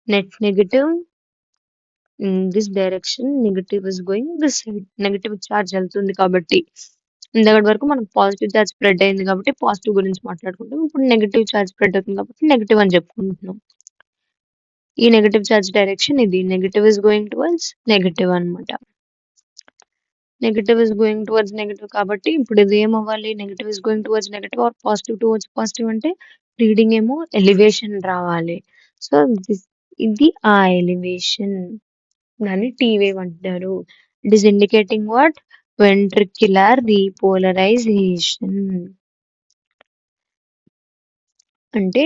A: Net negative in this direction negative is going this side. Negative charge వెళ్తుంది కాబట్టి ఇంతకటి వరకు మనకు పాజిటివ్ చార్జ్ స్ప్రెడ్ అయింది కాబట్టి positive గురించి మాట్లాడుకుంటాం. ఇప్పుడు నెగటివ్ చార్జ్ స్ప్రెడ్ అవుతుంది కాబట్టి నెగటివ్ అని చెప్పుకుంటున్నాం. ఈ నెగటివ్ చార్జ్ డైరెక్షన్ ఇది. Negative is going towards negative అన్నమాట. Negative is going towards negative కాబట్టి ఇప్పుడు ఇది ఏమవ్వాలి? Negative is going towards negative or positive towards positive అంటే రీడింగ్ ఏమో ఎలివేషన్ రావాలి. సో ఇది ఆ ఎలివేషన్. దాన్ని టీ వేవ్ అంటారు. It is indicating what? Ventricular repolarisation. అంటే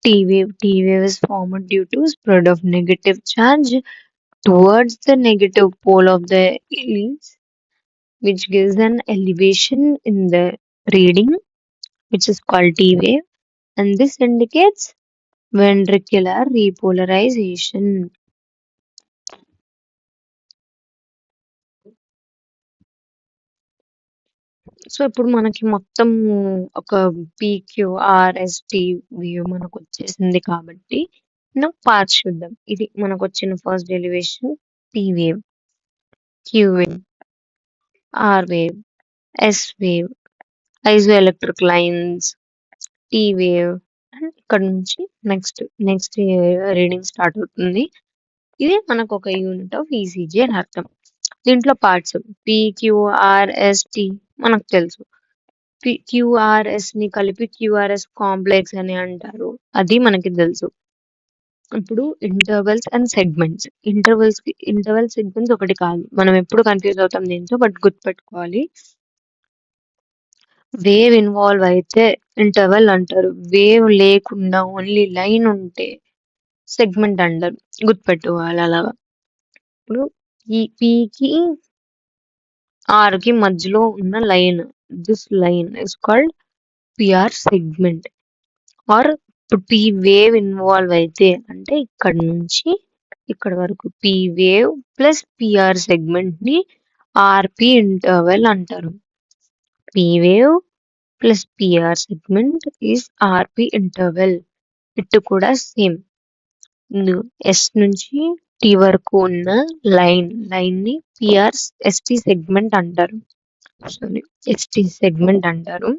A: T wave. T wave is formed due to spread of negative charge towards the negative pole of the leads, which gives an elevation in the reading, which is called T wave, and this indicates ventricular repolarization. So ఇప్పుడు మనకి మొత్తం ఒక PQRST view మనకు వచ్చేసింది కాబట్టి నువ్వు parts చూద్దాం. ఇది మనకు వచ్చిన first derivation P wave, Q wave, R wave, S wave, isoelectric lines, T wave. And ఇక్కడ నుంచి నెక్స్ట్ రీడింగ్ స్టార్ట్ అవుతుంది. ఇది మనకు ఒక యూనిట్ ఆఫ్ ఈసీజీ అని అర్థం. దీంట్లో పార్ట్స్ PQRST మనకు తెలుసు. QRS ని కలిపి QRS కాంప్లెక్స్ అని అంటారు. అది మనకి తెలుసు. ఇప్పుడు intervals and segments. Interval segments ఒకటి కాదు. మనం ఎప్పుడు కన్ఫ్యూజ్ అవుతాం దీంతో, బట్ గుర్తుపెట్టుకోవాలి. వేవ్ ఇన్వాల్వ్ అయితే ఇంటర్వెల్ అంటారు. వేవ్ లేకుండా ఓన్లీ లైన్ ఉంటే సెగ్మెంట్ అంటారు. గుర్తుపెట్టుకోవాలి అలాగా. ఇప్పుడు ఈ పీకి ఆర్కి మధ్యలో ఉన్న line, this line is called PR segment. Or P wave involve అయితే అంటే ఇక్కడ నుంచి ఇక్కడ వరకు P wave plus PR segment ని ఆర్పి ఇంటర్వెల్ అంటారు. P wave plus PR segment is RP interval. ఇటు కూడా సేమ్. ఎస్ నుంచి టి వరకు ఉన్న లైన్ ని పిఆర్ ఎస్టి సెగ్మెంట్ అంటారు. సారీ, ఎస్టి సెగ్మెంట్ అంటారు.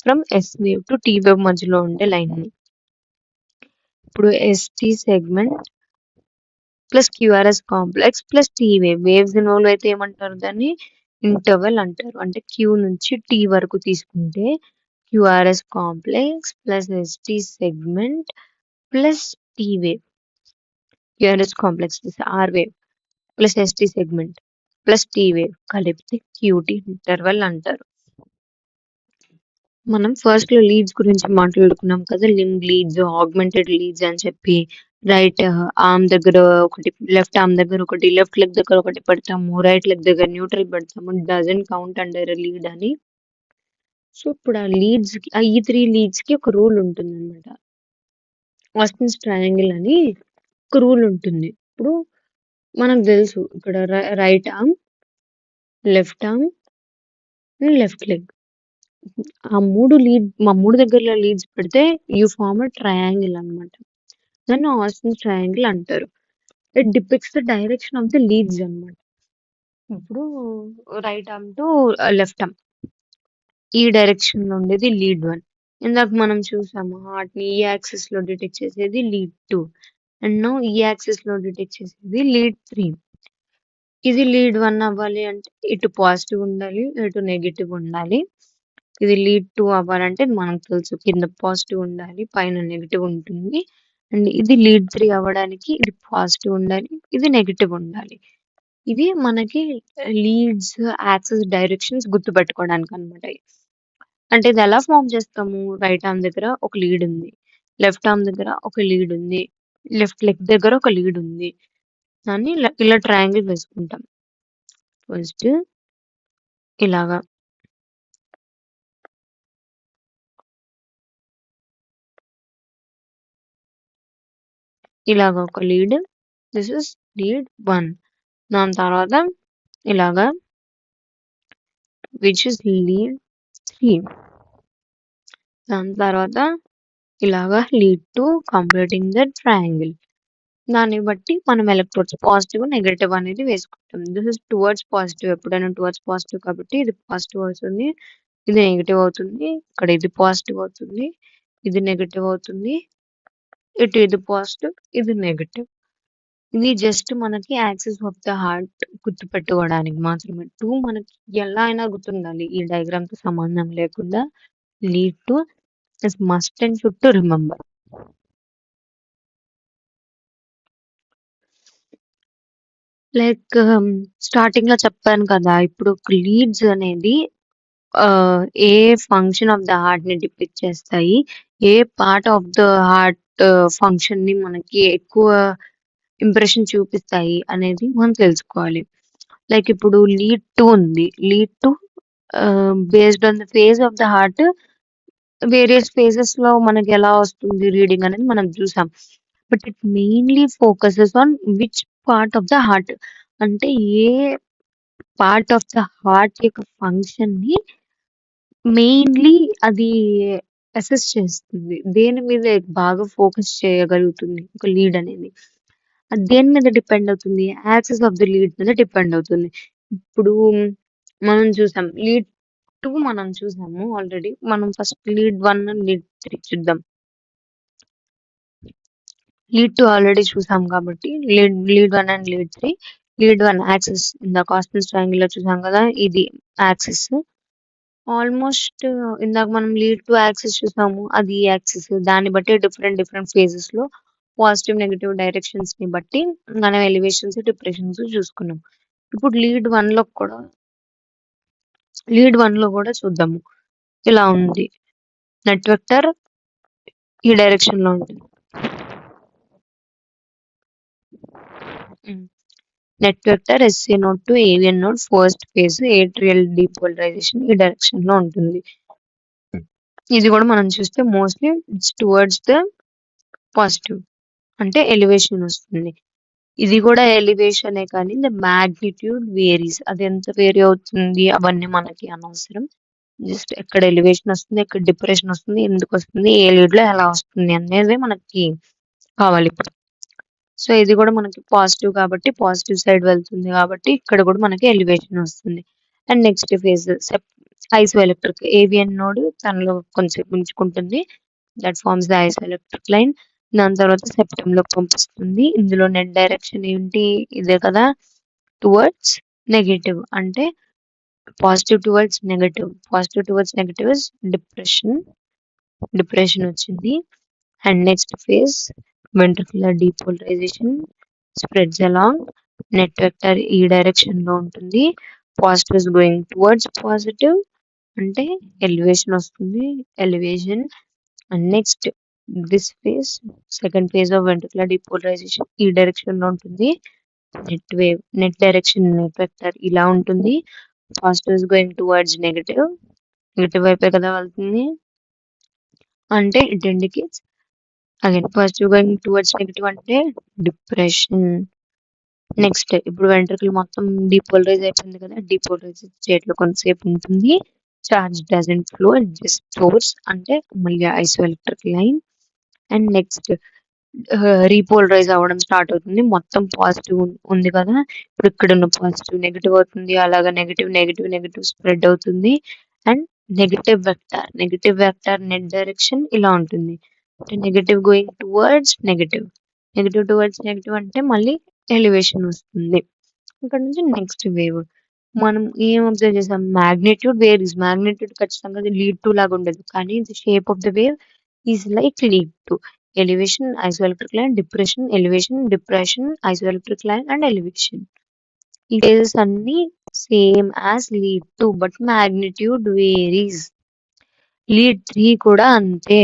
A: From S wave to T wave మధ్యలో ఉండే లైన్ ని. ఇప్పుడు ST segment plus QRS complex plus T wave. Waves involve అయితే ఏమంటారు? దాన్ని ఇంటర్వెల్ అంటారు. అంటే క్యూ నుంచి టీ వరకు తీసుకుంటే QRS complex plus ST segment plus T wave. QRS complex plus R wave plus ST segment plus T wave కలిపితే QT interval అంటారు. మనం ఫస్ట్ లో లీడ్స్ గురించి మాట్లాడుకున్నాం కదా, లింబ్ లీడ్స్, ఆగ్మెంటెడ్ లీడ్స్ అని చెప్పి. రైట్ ఆర్మ్ దగ్గర ఒకటి, లెఫ్ట్ ఆర్మ్ దగ్గర ఒకటి, లెఫ్ట్ లెగ్ దగ్గర ఒకటి పెడతాము, రైట్ లెగ్ దగ్గర న్యూట్రల్ పెడతాము. డజన్ కౌంట్ అండర్ లీడ్ అని. సో ఇప్పుడు ఆ లీడ్స్ కి, ఈ 3 లీడ్స్ కి ఒక రూల్ ఉంటుంది అనమాట. ఆస్టిన్స్ ట్రయాంగిల్ అని ఒక రూల్ ఉంటుంది. ఇప్పుడు మనకు తెలుసు ఇక్కడ right arm, left arm, left leg. మా మూడు దగ్గర లీడ్స్ పెడితే యూ ఫార్మ్ ట్రయాంగిల్ అనమాట. దాన్ని ఆస్టిన్స్ ట్రయాంగిల్ అంటారు. It depicts the direction of the leads అనమాట. ఇప్పుడు right arm to left arm, ఈ డైరెక్షన్ లో ఉండేది లీడ్ 1. ఇందాక మనం చూసాము వాటిని ఈ యాక్సిస్ లో డిటెక్ట్ చేసేది లీడ్ 2, అండ్ ఈ యాక్సిస్ లో డిటెక్ట్ చేసేది లీడ్ 3. ఇది లీడ్ 1 అవ్వాలి అంటే ఇటు పాజిటివ్ ఉండాలి, ఇటు నెగిటివ్ ఉండాలి. ఇది లీడ్ 2 అవ్వాలంటే మనకు తెలుసు కింద పాజిటివ్ ఉండాలి, పైన నెగిటివ్ ఉంటుంది. అండ్ ఇది లీడ్ 3 అవ్వడానికి ఇది పాజిటివ్ ఉండాలి, ఇది నెగిటివ్ ఉండాలి. ఇది మనకి లీడ్స్ యాక్సిస్ డైరెక్షన్స్ గుర్తుపెట్టుకోవడానికి అనమాట. అంటే ఇది ఎలా ఫామ్ చేస్తాము? రైట్ ఆర్మ్ దగ్గర ఒక లీడ్ ఉంది, లెఫ్ట్ ఆర్మ్ దగ్గర ఒక లీడ్ ఉంది, లెఫ్ట్ లెగ్ దగ్గర ఒక లీడ్ ఉంది. దాన్ని ఇలా ట్రయాంగిల్ వేసుకుంటాం. ఫస్ట్ ఇలాగా ఒక లీడ్, దిస్ ఇస్ లీడ్ 1. దాని తర్వాత ఇలాగా విచ్ ఇస్ లీడ్ 3. దాని తర్వాత ఇలాగా లీడ్ 2 కంప్లీటింగ్ ద ట్రయాంగిల్. దాన్ని బట్టి మనం ఎలక్ట్రోడ్స్ పాజిటివ్, నెగెటివ్ అనేది వేసుకుంటాం. This is towards positive. ఎప్పుడైనా టువర్డ్స్ పాజిటివ్ కాబట్టి ఇది పాజిటివ్ అవుతుంది. ఇది నెగెటివ్ అవుతుంది. ఇక్కడ ఇది పాజిటివ్ అవుతుంది. ఇది నెగెటివ్ అవుతుంది. ఇటు ఇది పాజిటివ్, ఇది నెగెటివ్. ఇది జస్ట్ మనకి యాక్సిస్ ఆఫ్ ద హార్ట్ గుర్తుపెట్టుకోవడానికి మాత్రమే. 2 మనకి ఎలా అయినా గుర్తుండాలి. ఈ డయాగ్రామ్‌తో సంబంధం లేకుండా lead to is must and should to remember. Like స్టార్టింగ్‌లో చెప్పాను కదా! ఇప్పుడు లీడ్స్ అనేది ఏ ఫంక్షన్ ఆఫ్ ద హార్ట్‌ని డిపిక్ట్ చేస్తాయి. ఏ పార్ట్ ఆఫ్ ద హార్ట్ ఫంక్షన్‌ని మనకి ఎక్కువ ఇంప్రెషన్ చూపిస్తాయి అనేది మనం తెలుసుకోవాలి. లైక్ ఇప్పుడు లీడ్ 2 ఉంది. Lead 2 based on the phase of the heart various ఫేజెస్‌లో మనకి ఎలా వస్తుంది రీడింగ్ అనేది మనం చూసాం. But it mainly focuses on which part of the heart. అంటే ఏ పార్ట్ ఆఫ్ ద హార్ట్ యొక్క ఫంక్షన్‌ని మెయిన్‌లీ అది అసెస్ చేస్తుంది. దేని మీద బాగా ఫోకస్ చేయగలుగుతుంది ఒక లీడ్ అనేది. అది దేని మీద డిపెండ్ అవుతుంది? యాక్సిస్ ఆఫ్ ది లీడ్ మీద డిపెండ్ అవుతుంది. ఇప్పుడు మనం చూసాం. లీడ్ 2 మనం చూసాము ఆల్రెడీ. మనం ఫస్ట్ లీడ్ 1, లీడ్ 3 చూద్దాం. లీడ్ 2 ఆల్రెడీ చూసాం కాబట్టి lead 1 and lead 3. Lead 1 axis ఇందాక కాన్స్టెంట్ ట్రయాంగిల్‌లో చూసాం కదా! ఇది యాక్సిస్. ఆల్మోస్ట్ ఇందాక మనం లీడ్ 2 యాక్సిస్ చూసాము. అది ఈ యాక్సిస్. దాన్ని బట్టి డిఫరెంట్ ఫేజెస్‌లో పాజిటివ్, నెగెటివ్ డైరెక్షన్స్‌ని బట్టి మనం ఎలివేషన్స్, డిప్రెషన్స్ చూసుకున్నాం. ఇప్పుడు లీడ్ 1లో కూడా చూద్దాము. ఇలా ఉంది. నెట్ వెక్టర్ ఈ డైరెక్షన్‌లో ఉంటుంది. Net vector SA node to AV node first phase atrial depolarisation ఈ డైరెక్షన్‌లో ఉంటుంది. ఇది కూడా మనం చూస్తే mostly it's towards the positive. అంటే ఎలివేషన్ వస్తుంది. ఇది కూడా ఎలివేషనే కానీ ద మాగ్నిట్యూడ్ వేరీస్. అది ఎంత వేరీ అవుతుంది అవన్నీ మనకి అనవసరం. జస్ట్ ఎక్కడ ఎలివేషన్ వస్తుంది, ఎక్కడ డిప్రెషన్ వస్తుంది, ఎందుకు వస్తుంది, ఏ లీడ్‌లో ఎలా వస్తుంది అనేది మనకి కావాలి ఇప్పుడు. సో ఇది కూడా మనకి పాజిటివ్ కాబట్టి పాజిటివ్ సైడ్ వెళ్తుంది కాబట్టి ఇక్కడ కూడా మనకి ఎలివేషన్ వస్తుంది. And next phase isoelectric AV node తనలో కొంచెం ఉంచుకుంటుంది. That forms the isoelectric line. దాని తర్వాత సెప్టమ్‌లో పంపిస్తుంది. ఇందులో నెట్ డైరెక్షన్ ఏంటి? ఇదే కదా! Towards negative. అంటే positive towards negative. Positive towards negative is depression. Depression వచ్చింది. And next phase ventricular depolarization spreads along. Net vector ఈ డైరెక్షన్ లో ఉంటుంది. Positive is going towards positive అంటే ఎలివేషన్ వస్తుంది. Elevation. And next this phase second phase of ventricular depolarization ఈ direction లో ఉంటుంది. Net direction net vector ఇలా ఉంటుంది. Positive is going towards negative. Negative వైపే కదా వెళ్తుంది. అంటే it indicates again positive going towards negative అంటే డిప్రెషన్. నెక్స్ట్ ఇప్పుడు వెంట్రుకలు మొత్తం డీపోలరైజ్ అయిపోయింది కదా! డీపోలరైజ్ స్టేట్ లో కొంతసేపు ఉంటుంది. Charge doesn't flow it just stores అంటే మళ్ళీ isoelectric line. And next repolarize అవ్వడం స్టార్ట్ అవుతుంది. మొత్తం పాజిటివ్ ఉంది కదా! ఇప్పుడు ఇక్కడ ఉన్న పాజిటివ్ నెగెటివ్ అవుతుంది. అలాగా నెగెటివ్ స్ప్రెడ్ అవుతుంది. And negative vector net direction ఇలా ఉంటుంది. నెగెటివ్ గోయింగ్ టువర్డ్స్ నెగెటివ్ అంటే మళ్ళీ ఎలివేషన్ వస్తుంది. ఇక్కడ నుంచి నెక్స్ట్ వేవ్. మనం ఏం అబ్జర్వ్ చేసాం? మాగ్నిట్యూడ్ ఖచ్చితంగా లీడ్ టు లాగా ఉండదు. కానీ the shape of the wave is like lead two. Elevation, isoelectric line, depression, isoelectric line and elevation. ఈ ఫేజెస్ అన్ని same as lead two but magnitude varies. Lead 3 కూడా అంతే.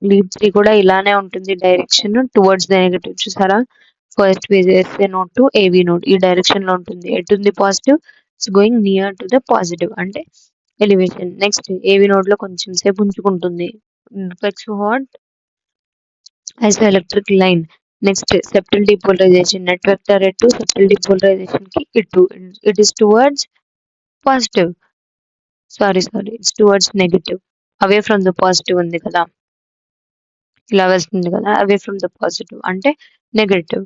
A: లీడ్ 3 కూడా ఇలానే ఉంటుంది. Direction towards the negative. చూసారా? First phase SA node to AV node ఈ direction లో ఉంటుంది. ఎటుంది positive? It's going near to the positive అంటే ఎలివేషన్. నెక్స్ట్ ఏవి నోడ్ లో కొంచెం సేపు ఉంచుకుంటుంది. What isoelectric line. Next septal depolarization net vector ఎటు సెప్టల్ డిపోలరైజేషన్ కి ఇటు it is towards positive. Sorry it's towards negative away from the positive ఉంది కదా! ఇలా వెళ్తుంది కదా, అవే ఫ్రమ్ ద పాజిటివ్ అంటే negative,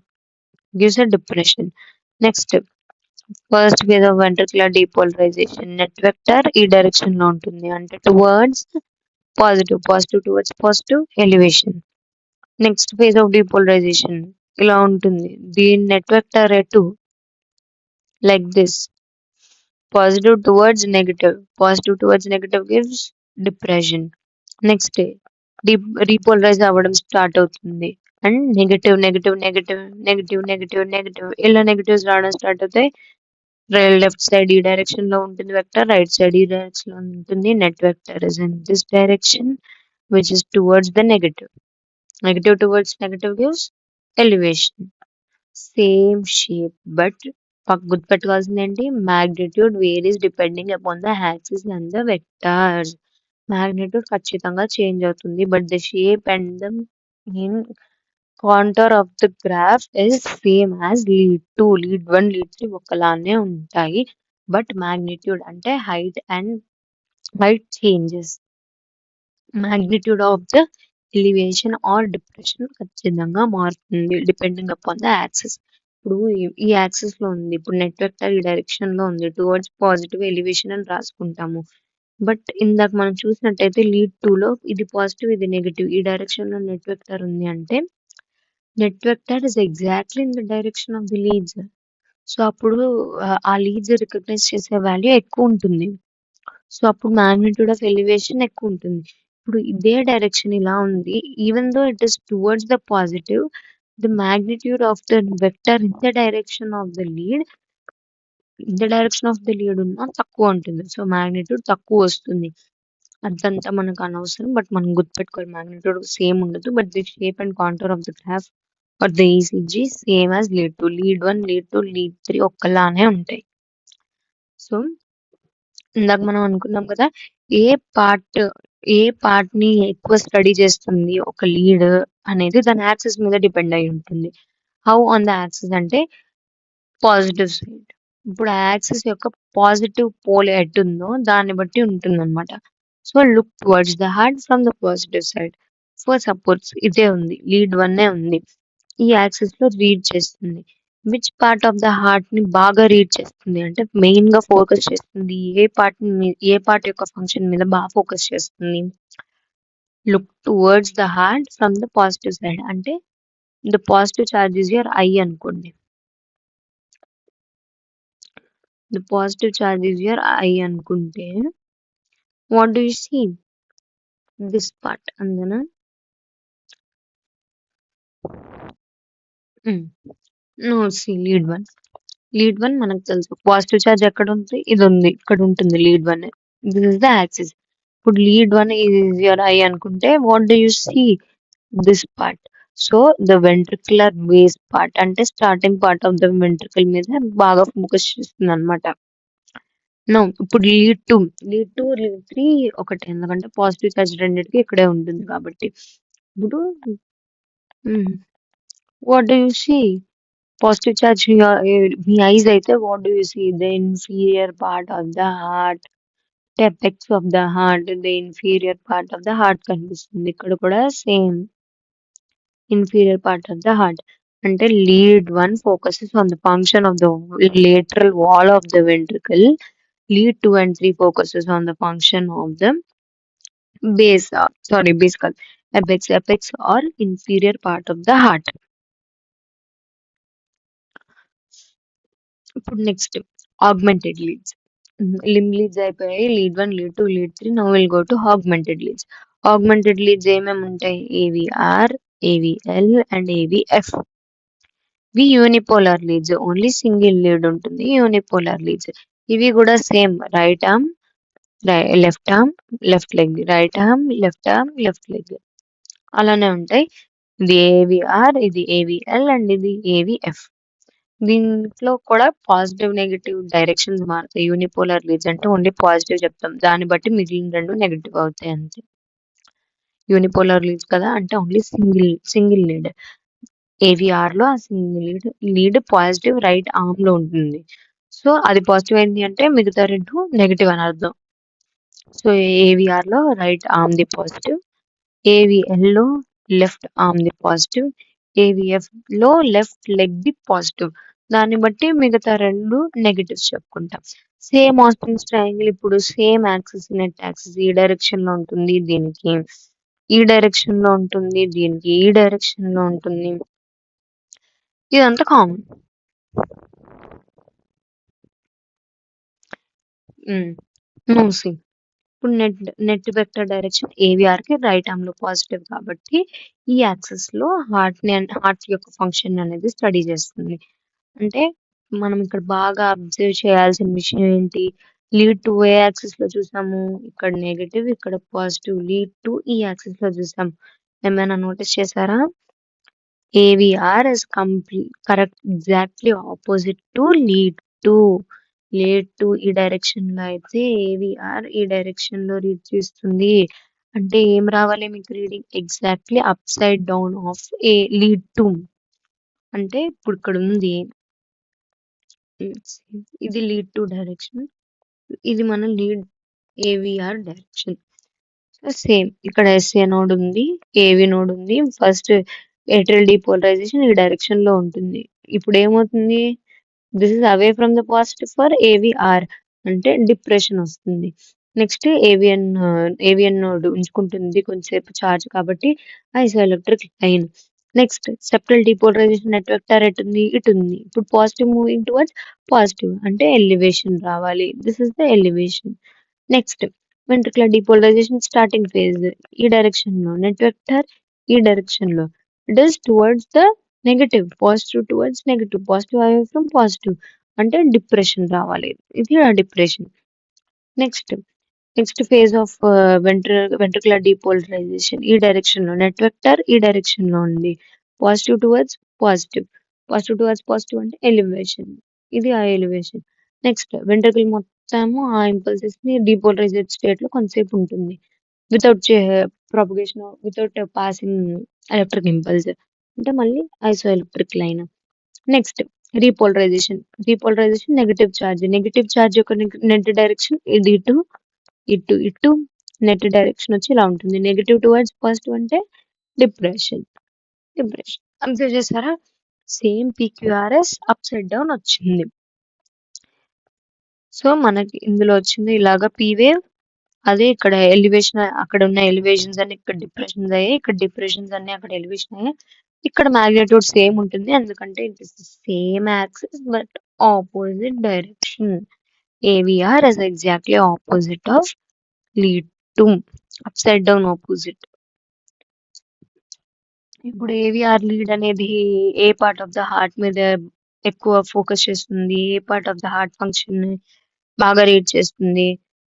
A: gives a depression. Next first phase of ventricular depolarization, net vector ఈ డైరెక్షన్ లో ఉంటుంది అంటే towards positive, positive towards positive elevation. Next phase of depolarization ఇలా ఉంటుంది, దీని నెట్ వెక్టర్ ఎటు like this, positive towards negative gives depression. Next repolarize అవ్వడం start అవుతుంది and negative negative negative negative negative negative ఇలా నెగటివ్స్ రావడం స్టార్ట్ అవుతాయి. Left side ఈ డైరెక్షన్ లో ఉంటుంది వెక్టర్, రైట్ సైడ్ ఈ డైరెక్షన్ లో ఉంటుంది. Net vector is in this direction which is towards the negative. Negative towards negative gives elevation. Same shape but గుర్తుపెట్టుకోవాల్సింది ఏంటి, magnitude varies depending upon the axis and the vectors. Magnitude ఖచ్చితంగా change అవుతుంది but the shape and the mean contour of the graph is same as lead 1 lead 3 ఒకలానే ఉంటాయి. But magnitude అంటే height changes, magnitude of the elevation or depression ఖచ్చితంగా మారుతుంది depending upon the axis. ఇప్పుడు ఈ axis లో ఉంది, ఇప్పుడు నెట్ వెక్టర్ ఈ డైరెక్షన్ లో ఉంది, టువర్డ్స్ పాజిటివ్ ఎలివేషన్ అని రాసుకుంటాము. బట్ ఇందాక మనం చూసినట్టయితే లీడ్ 2 లో ఇది పాజిటివ్ ఇది నెగటివ్, ఈ డైరెక్షన్ లో నెట్ వెక్టర్ ఉంది అంటే net vector is exactly in the direction of the leads. So అప్పుడు ఆ లీడ్స్ రికగ్నైజ్ చేసే వాల్యూ ఎక్కువ ఉంటుంది. సో అప్పుడు మాగ్నిట్యూడ్ ఆఫ్ ఎలివేషన్ ఎక్కువ ఉంటుంది. ఇప్పుడు ఇదే డైరెక్షన్ ఇలా ఉంది, even though it is towards the positive, the magnitude of the vector in the direction of the lead ఉన్న తక్కువ ఉంటుంది. సో మాగ్నిట్యూడ్ తక్కువ వస్తుంది. అదంతా మనకు అనవసరం, బట్ మనం గుర్తుపెట్టుకోవాలి మాగ్నిట్యూడ్ సేమ్ ఉండదు but the shape and contour of the graph are the ECG same as lead 2, lead 1 lead 2 lead 3 ఒక్కలానే ఉంటాయి. సో ఇందాక మనం అనుకున్నాం కదా, ఏ పార్ట్ ని ఎక్కువ స్టడీ చేస్తుంది ఒక లీడ్ అనేది దాని యాక్సిస్ మీద డిపెండ్ అయి ఉంటుంది. హౌ ఆన్ ద యాక్సిస్ అంటే పాజిటివ్ సైడ్. ఇప్పుడు ఆ యాక్సిస్ యొక్క పాజిటివ్ పోల్ ఎటు ఉందో దాన్ని బట్టి ఉంటుంది అనమాట. So look towards the heart from the positive side. For suppose ఇదే ఉంది, లీడ్ 1 ఉంది, ఈ యాక్సిస్ లో రీడ్ చేస్తుంది. Which part of the heart ని బాగా రీడ్ చేస్తుంది అంటే మెయిన్ గా ఫోకస్ చేస్తుంది, ఏ పార్ట్ యొక్క ఫంక్షన్ మీద బాగా ఫోకస్ చేస్తుంది. Look towards the heart from the positive side అంటే the positive charge is your eye అనుకోండి, the positive charge is your eye అనుకుంటే what do you see, this part అందునా. నో సి లీడ్ 1 మనకు తెలుసు positive charge ఎక్కడ ఉంది, ఇది ఉంది ఇక్కడ ఉంటుంది lead 1, this is the axis. ఇప్పుడు లీడ్ 1 ఈజ్ యువర్ ఐ అనుకుంటే what do you see, this part. So the ventricular base part అంటే starting part of the ventricle మీద బాగా ఫోకస్ చేస్తుంది అనమాట. నో ఇప్పుడు లీడ్ 2 లీడ్ 3 ఒకటే, ఎందుకంటే పాజిటివ్ చార్జ్ రెండింటికి ఇక్కడే ఉంటుంది కాబట్టి. ఇప్పుడు what do you see, positive charge మీ eyes అయితే what do you see, the inferior part of the heart, apex of the heart, the inferior part of the heart కనిపిస్తుంది. ఇక్కడ కూడా same inferior part of the heart అంటే lead 1 focuses on the function of the lateral wall of the ventricle, lead 2 and 3 focuses on the function of the base కాదు apex or inferior part of the heart. ఇప్పుడు next augmented leads, లిమ్ leads అయిపోయాయి, lead 1 lead 2 lead 3. Now will go to augmented leads. Augmented leads ఏమేమి ఉంటాయి, AVR, AVL and ఏవిఎఫ్. ఇవి unipolar leads, only single lead ఉంటుంది unipolar leads. ఇవి కూడా same right arm left arm left leg, right arm left leg అలానే ఉంటాయి. ఇది AVR, ఇది ఏవిఎల్ అండ్ ఇది ఏవిఎఫ్. దీంట్లో కూడా పాజిటివ్ నెగిటివ్ డైరెక్షన్స్ మారుతాయి. యూనిపోలార్ లీడ్స్ అంటే ఓన్లీ పాజిటివ్ చెప్తాం, దాన్ని బట్టి మిగిలిన రెండు నెగిటివ్ అవుతాయి అంతే. యూనిపోలార్ లీడ్స్ కదా అంటే ఓన్లీ సింగిల్ లీడ్. ఏవిఆర్ లో ఆ single lead positive right arm లో ఉంటుంది. సో అది పాజిటివ్ అయింది అంటే మిగతా రెండు నెగిటివ్ అని అర్థం. సో ఏవిఆర్ లో right arm the positive, AVL లో లెఫ్ట్ ఆర్మ్ ది పాజిటివ్, ఏవిఎఫ్ లో లెఫ్ట్ లెగ్ ది పాజిటివ్. దాన్ని బట్టి మిగతా రెండు నెగటివ్స్ చెప్పుకుంటాం. సేమ్ ఆస్టిన్స్ ట్రయాంగిల్ ఇప్పుడు సేమ్ యాక్సిస్ నెట్ యాక్సిస్ ఈ డైరెక్షన్ లో ఉంటుంది దీనికి, ఈ డైరెక్షన్ లో ఉంటుంది దీనికి, ఈ డైరెక్షన్ లో ఉంటుంది. ఇదంతా కామన్. నో సి ఇప్పుడు నెట్ వెక్టర్ డైరెక్షన్ ఏవిఆర్ కి రైట్ ఆర్మ్ లో పాజిటివ్ కాబట్టి ఈ యాక్సిస్ లో హార్ట్ యొక్క ఫంక్షన్ అనేది స్టడీ చేస్తుంది. అంటే మనం ఇక్కడ బాగా అబ్జర్వ్ చేయాల్సిన విషయం ఏంటి, లీడ్ టు ఏ యాక్సిస్ లో చూసాము, ఇక్కడ నెగటివ్ ఇక్కడ పాజిటివ్, లీడ్ టు ఈ యాక్సిస్ లో చూసాం. ఏమైనా నోటీస్ చేశారా? AVR is correct exactly opposite to lead to. Lead to ఈ డైరెక్షన్ లో అయితే ఏవిఆర్ ఈ డైరెక్షన్ లో రీడ్ చేస్తుంది. అంటే ఏం రావాలి మీకు reading? Exactly up side down of A lead to. అంటే ఇప్పుడు ఇక్కడ ఉంది ఇది లీడ్ టు డైరెక్షన్, ఇది మన లీడ్ ఏవిఆర్ డైరెక్షన్. సేమ్ ఇక్కడ ఎస్ఏ నోడ్ ఉంది, ఏవి నోడ్ ఉంది. ఫస్ట్ ఏట్రియల్ డీపోలరైజేషన్ ఈ డైరెక్షన్ లో ఉంటుంది. ఇప్పుడు ఏమవుతుంది? This is away from the positive for AVR అంటే డిప్రెషన్ వస్తుంది. నెక్స్ట్ ఏవిఎన్ నోడ్ ఉంచుకుంటుంది కొంచెంసేపు చార్జ్ కాబట్టి isoelectric line. Next septal depolarisation net vector ఎటు ఉంది? ఇటు ఉంది. ఇప్పుడు పాజిటివ్ మూవింగ్ టువర్డ్స్ పాజిటివ్ అంటే ఎలివేషన్ రావాలి. This is the elevation. Next ventricular depolarisation starting phase ఈ డైరెక్షన్ లో, నెట్ వెక్టర్ ఈ డైరెక్షన్ లో. It is towards the negative, positive towards negative, positive away from positive అంటే డిప్రెషన్ రావాలి. ఇది ఆ depression. Next phase of ventricular depolarisation ఈ direction లో, నెట్ వెక్టర్ ఈ డైరెక్షన్ లో ఉంది. Positive towards positive, positive towards positive అంటే ఎలివేషన్, ఇది ఆ ఎలివేషన్. నెక్స్ట్ వెంట్రికల్ మొత్తము ఆ ఇంపల్సెస్ ని డీపోలరైజ్డ్ స్టేట్ లో కొంతసేపు ఉంటుంది without propagation, without passing electric impulse అంటే మళ్ళీ ఐసో electric line. Next repolarization negative charge యొక్క నెట్ డైరెక్షన్ ఇది ఇటు ఇటు ఇటు, నెట్ డైరెక్షన్ వచ్చి ఇలా ఉంటుంది. నెగటివ్ టువర్డ్స్ పాజిటివ్ అంటే డిప్రెషన్. అబ్జర్వ్ చేస్తారా? Same PQRS upside down వచ్చింది. సో మనకి ఇందులో వచ్చింది ఇలాగా పీ వేవ్, అదే ఇక్కడ ఎలివేషన్, అక్కడ ఉన్న ఎలివేషన్స్ అన్ని ఇక్కడ డిప్రెషన్స్ అయ్యాయి, ఇక్కడ డిప్రెషన్స్ అన్ని అక్కడ ఎలివేషన్ అయ్యాయి. ఇక్కడ మ్యాగ్నిట్యూడ్ సేమ్ ఉంటుంది ఎందుకంటే it is same axis but opposite direction. AVR is exactly opposite of lead two, upside down opposite. ఇప్పుడు ఏవిఆర్ లీడ్ అనేది ఏ పార్ట్ ఆఫ్ ద హార్ట్ మీద ఎక్కువ ఫోకస్ చేస్తుంది, ఏ part of the heart function బాగా రీడ్ చేస్తుంది?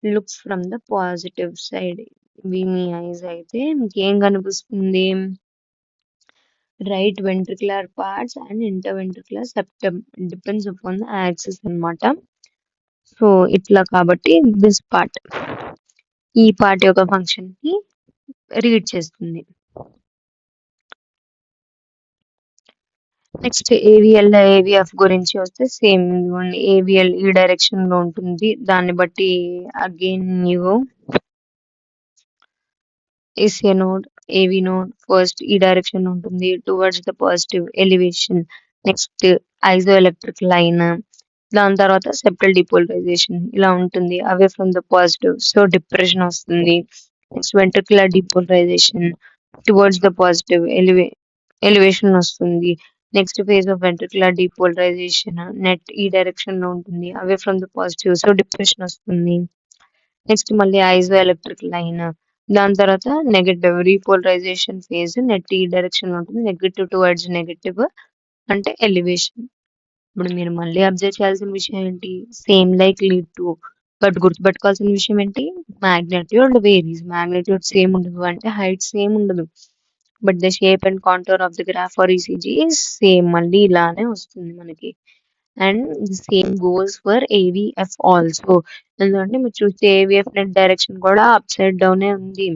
A: Look from the positive side. ఇవి మీ ఐస్ అయితే మీకేం కనిపిస్తుంది? Right ventricular parts and interventricular septum depends upon the axis అన్నమాట. సో ఇట్లా కాబట్టి దిస్ పార్ట్ ఈ పార్ట్ యొక్క ఫంక్షన్ ని రీడ్ చేస్తుంది. నెక్స్ట్ ఏవిఎల్ ఏవిఎఫ్ గురించి వస్తే సేమ్ ఇదిగోండి, ఏవిఎల్ ఈ డైరెక్షన్ లో ఉంటుంది. దాన్ని బట్టి again you AC node, AV node first ఈ డైరెక్షన్ లో ఉంటుంది towards the positive elevation. Next isoelectric line, దాని తర్వాత సెప్టల్ డిపోలరైజేషన్ ఇలా ఉంటుంది away from the positive, so depression వస్తుంది. Next ventricular depolarization towards the positive elevation వస్తుంది. Next phase of ventricular depolarization net ఈ డైరెక్షన్ లో ఉంటుంది away from the positive, so depression వస్తుంది. నెక్స్ట్ మళ్ళీ ఐజో ఎలక్ట్రిక్ లైన్, దాని తర్వాత నెగటివ్ రీపోలరైజేషన్ ఫేజ్ నెట్ ఈ డైరెక్షన్ లో ఉంటుంది, నెగటివ్ టువర్డ్స్ నెగటివ్ అంటే ఎలివేషన్. ఇప్పుడు మీరు మళ్ళీ అబ్జర్వ్ చేయాల్సిన విషయం ఏంటి? Same like lead two, but గుర్తుపెట్టుకోవాల్సిన విషయం ఏంటి? Magnitude varies. మ్యాగ్నిట్యూడ్ సేమ్ ఉండదు అంటే హైట్ సేమ్ ఉండదు, but the shape and contour of the graph for ECG same, మళ్ళీ ఇలానే వస్తుంది మనకి. And the same goes for AVF also. ఎందుకంటే మీరు చూస్తే ఏవిఎఫ్ నెట్ డైరెక్షన్ కూడా అప్ సైడ్ డౌనే ఉంది.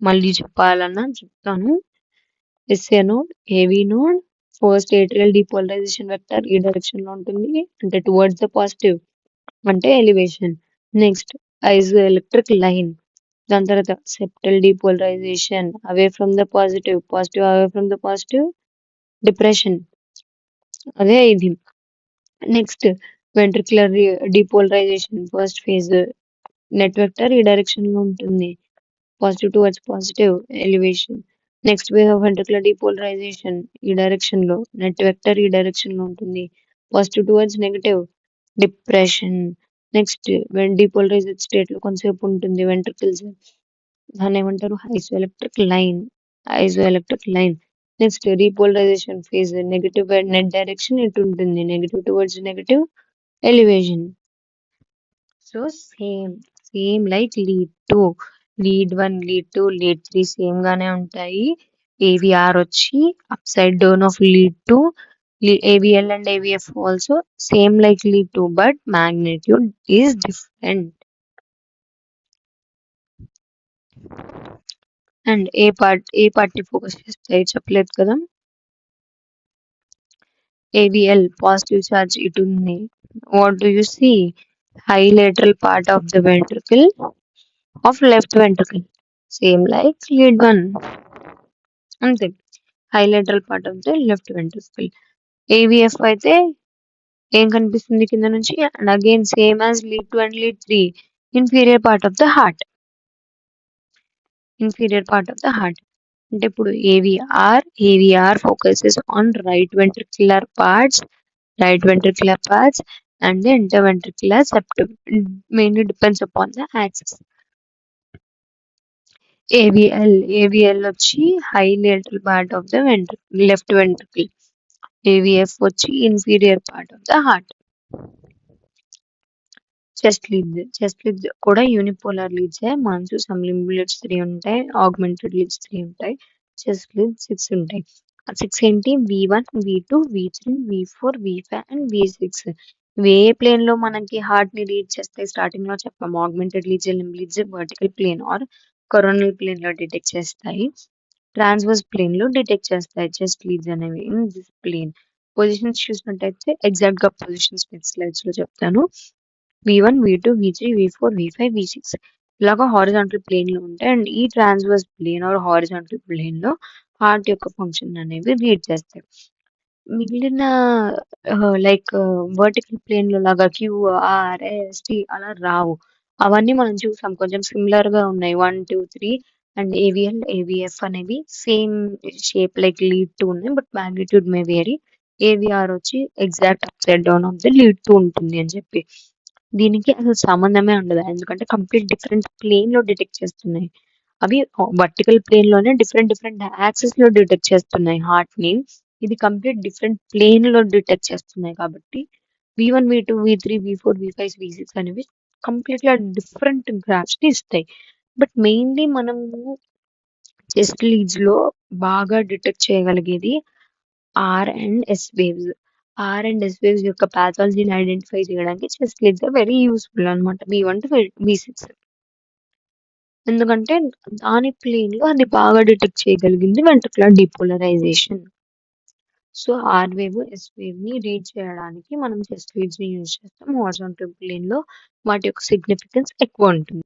A: మళ్ళీ చెప్పాలన్నా చెప్తాను. SA node, AV node first atrial depolarisation vector ఈ డైరెక్షన్ లో ఉంటుంది అంటే టువర్డ్స్ ద పాజిటివ్ అంటే elevation. Next isoelectric line దాని తర్వాత septal depolarisation, away from the positive, positive away from the positive, depression. అదే ఇది. Next ventricular depolarisation, first phase net vector ఈ డైరెక్షన్ లో ఉంటుంది, positive towards positive, elevation. Next wave of ventricular depolarisation ఈ direction లో, net vector ఈ direction లో ఉంటుంది, positive towards negative, depression. Next depolarized state లో కొంతసేపు ఉంటుంది వెంట్రికల్స్, దాన్ని ఏమంటారు isoelectric line. Next repolarization phase negative net direction ఇటు ఉంటుంది, negative towards negative, elevation. So same like lead 1, lead 2, lead 3 same గానే ఉంటాయి. ఏవిఆర్ వచ్చి upside down of lead 2, AVL and AVF also same like lead 2 but magnitude is different. And ఏ part ని focus చేస్తాయి చెప్పలేదు కదా. AVL positive charge ఇటు ఉంది. What do you see? High lateral part of the ventricle of left ventricle, same like lead 1. అంతే, high lateral part of the left ventricle. ఏవిఎఫ్ అయితే ఏం కనిపిస్తుంది కింద నుంచి, and again same as lead 2 and lead 3, inferior part of the heart. అంటే ఇప్పుడు AVR focuses on right ventricular parts and the interventricular septum. It mainly depends upon the axis. AVL వచ్చి high lateral part of the left ventricle. AVF వచ్చి inferior part of the heart. Chest leads కూడా unipolar leads. మనసు some limb leads 3 ఉంటాయి, augmented leads 3 ఉంటాయి, chest leads 6 ఉంటాయి. ఆ 6 ఏంటి? V1, V2, V3, V4, V5 and V6. ఇవి ఏ plane లో మనకి హార్ట్ ని రీడ్ చేస్తాయి స్టార్టింగ్ లో చెప్పాము. Augmented leads, limb leads vertical plane or coronal plane లో డిటెక్ట్ చేస్తాయి, ట్రాన్స్వర్స్ ప్లేన్ లో డిటెక్ట్ చేస్తాయి చెస్ట్ లీడ్స్ అనేవి. ఇన్ దిస్ ప్లేన్ పొజిషన్స్ చూసినట్టయితే ఎగ్జాక్ట్ గా పొజిషన్స్ నెక్స్ట్ స్లైడ్స్ లో చెప్తాను. V1, V2, V3, V4, V5, V6 ఇలాగా హారిజాంటల్ ప్లేన్ లో ఉంటాయి. అండ్ ఈ transverse plane or horizontal plane లో హార్ట్ యొక్క ఫంక్షన్ అనేవి రీడ్ చేస్తాయి. మిగిలిన లైక్ వర్టికల్ ప్లేన్ లో లాగా QRST అలా రావు. అవన్నీ మనం చూసాం, కొంచెం సిమిలర్ గా ఉన్నాయి. 1, 2, 3 అండ్ ఏవిఎల్ ఏవిఎఫ్ అనేవి సేమ్ షేప్ లైక్ లీడ్ 2 ఉన్నాయి, but magnitude may vary. AVR వచ్చి exact upside down of the lead 2 ఉంటుంది అని చెప్పి, దీనికి అసలు సంబంధమే ఉండదు, ఎందుకంటే కంప్లీట్ డిఫరెంట్ ప్లేన్ లో డిటెక్ట్ చేస్తున్నాయి. అవి వర్టికల్ ప్లేన్ లోనే డిఫరెంట్ యాక్సెస్ లో డిటెక్ట్ చేస్తున్నాయి హార్ట్ ని, ఇది కంప్లీట్ డిఫరెంట్ ప్లేన్ లో డిటెక్ట్ చేస్తున్నాయి. కాబట్టి V1, V2, V3, V4, V5, V6 అనేవి కంప్లీట్ గా డిఫరెంట్ గ్రాఫ్స్ ని ఇస్తాయి. బట్ మెయిన్లీ మనము చెస్ట్ లీడ్స్ లో బాగా డిటెక్ట్ చేయగలిగేది R&S వేవ్స్. R&S వేవ్స్ యొక్క పాథాలజీని ఐడెంటిఫై చేయడానికి చెస్ట్ లీడ్స్ వెరీ యూస్ఫుల్ అనమాట, V1 to V6. ఎందుకంటే దాని ప్లేన్ లో అది బాగా డిటెక్ట్ చేయగలిగింది ventricular depolarisation. So R wave, S wave ని రీడ్ చేయడానికి మనం చెస్ట్ లీడ్స్ ని యూజ్ చేస్తాం. హారిజాంటల్ ప్లేన్ లో వాటి యొక్క సిగ్నిఫికెన్స్ ఎక్కువ ఉంటుంది.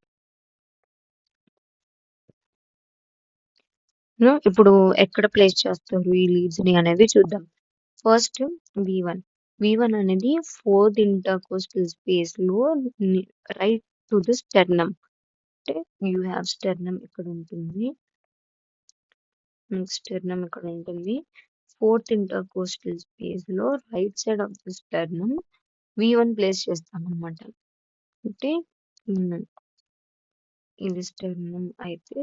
A: ఇప్పుడు ఎక్కడ ప్లేస్ చేస్తారు ఈ లీడ్స్ ని అనేది చూద్దాం. ఫస్ట్ V1 అనేది 4th ఇంటర్కోస్టల్ స్పేస్ లో రైట్ టు ద స్టెర్నమ్. అంటే యూ హ్యావ్ స్టెర్నమ్ ఇక్కడ ఉంటుంది, స్టెర్నమ్ ఇక్కడ ఉంటుంది. 4th ఇంటర్కోస్టల్ స్పేస్ లో right side of the sternum V1 place చేస్తాం అనమాట. అంటే ఇది స్టెర్నమ్ అయితే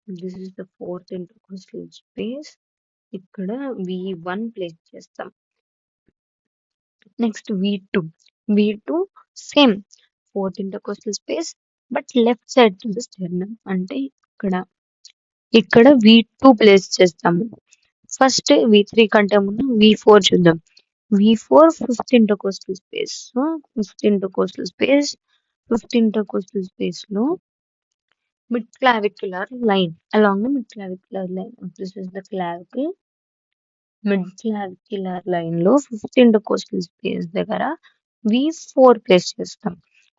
A: this is the 4th intercostal space, ఇక్కడ V1 ప్లేస్ చేస్తాం. Next V2 same 4th intercostal space but left side to the sternum, అంటే ఇక్కడ V2 ప్లేస్ చేస్తాము. ఫస్ట్ V3 కంటే ముందు V4 చూద్దాం. V4 5th intercostal space. So 5th intercostal space లో mid clavicular line, along the mid clavicular line. This is the clavicle. Mid clavicular line లో 5th intercostal space దగ్గర V4 place చేస్తాం.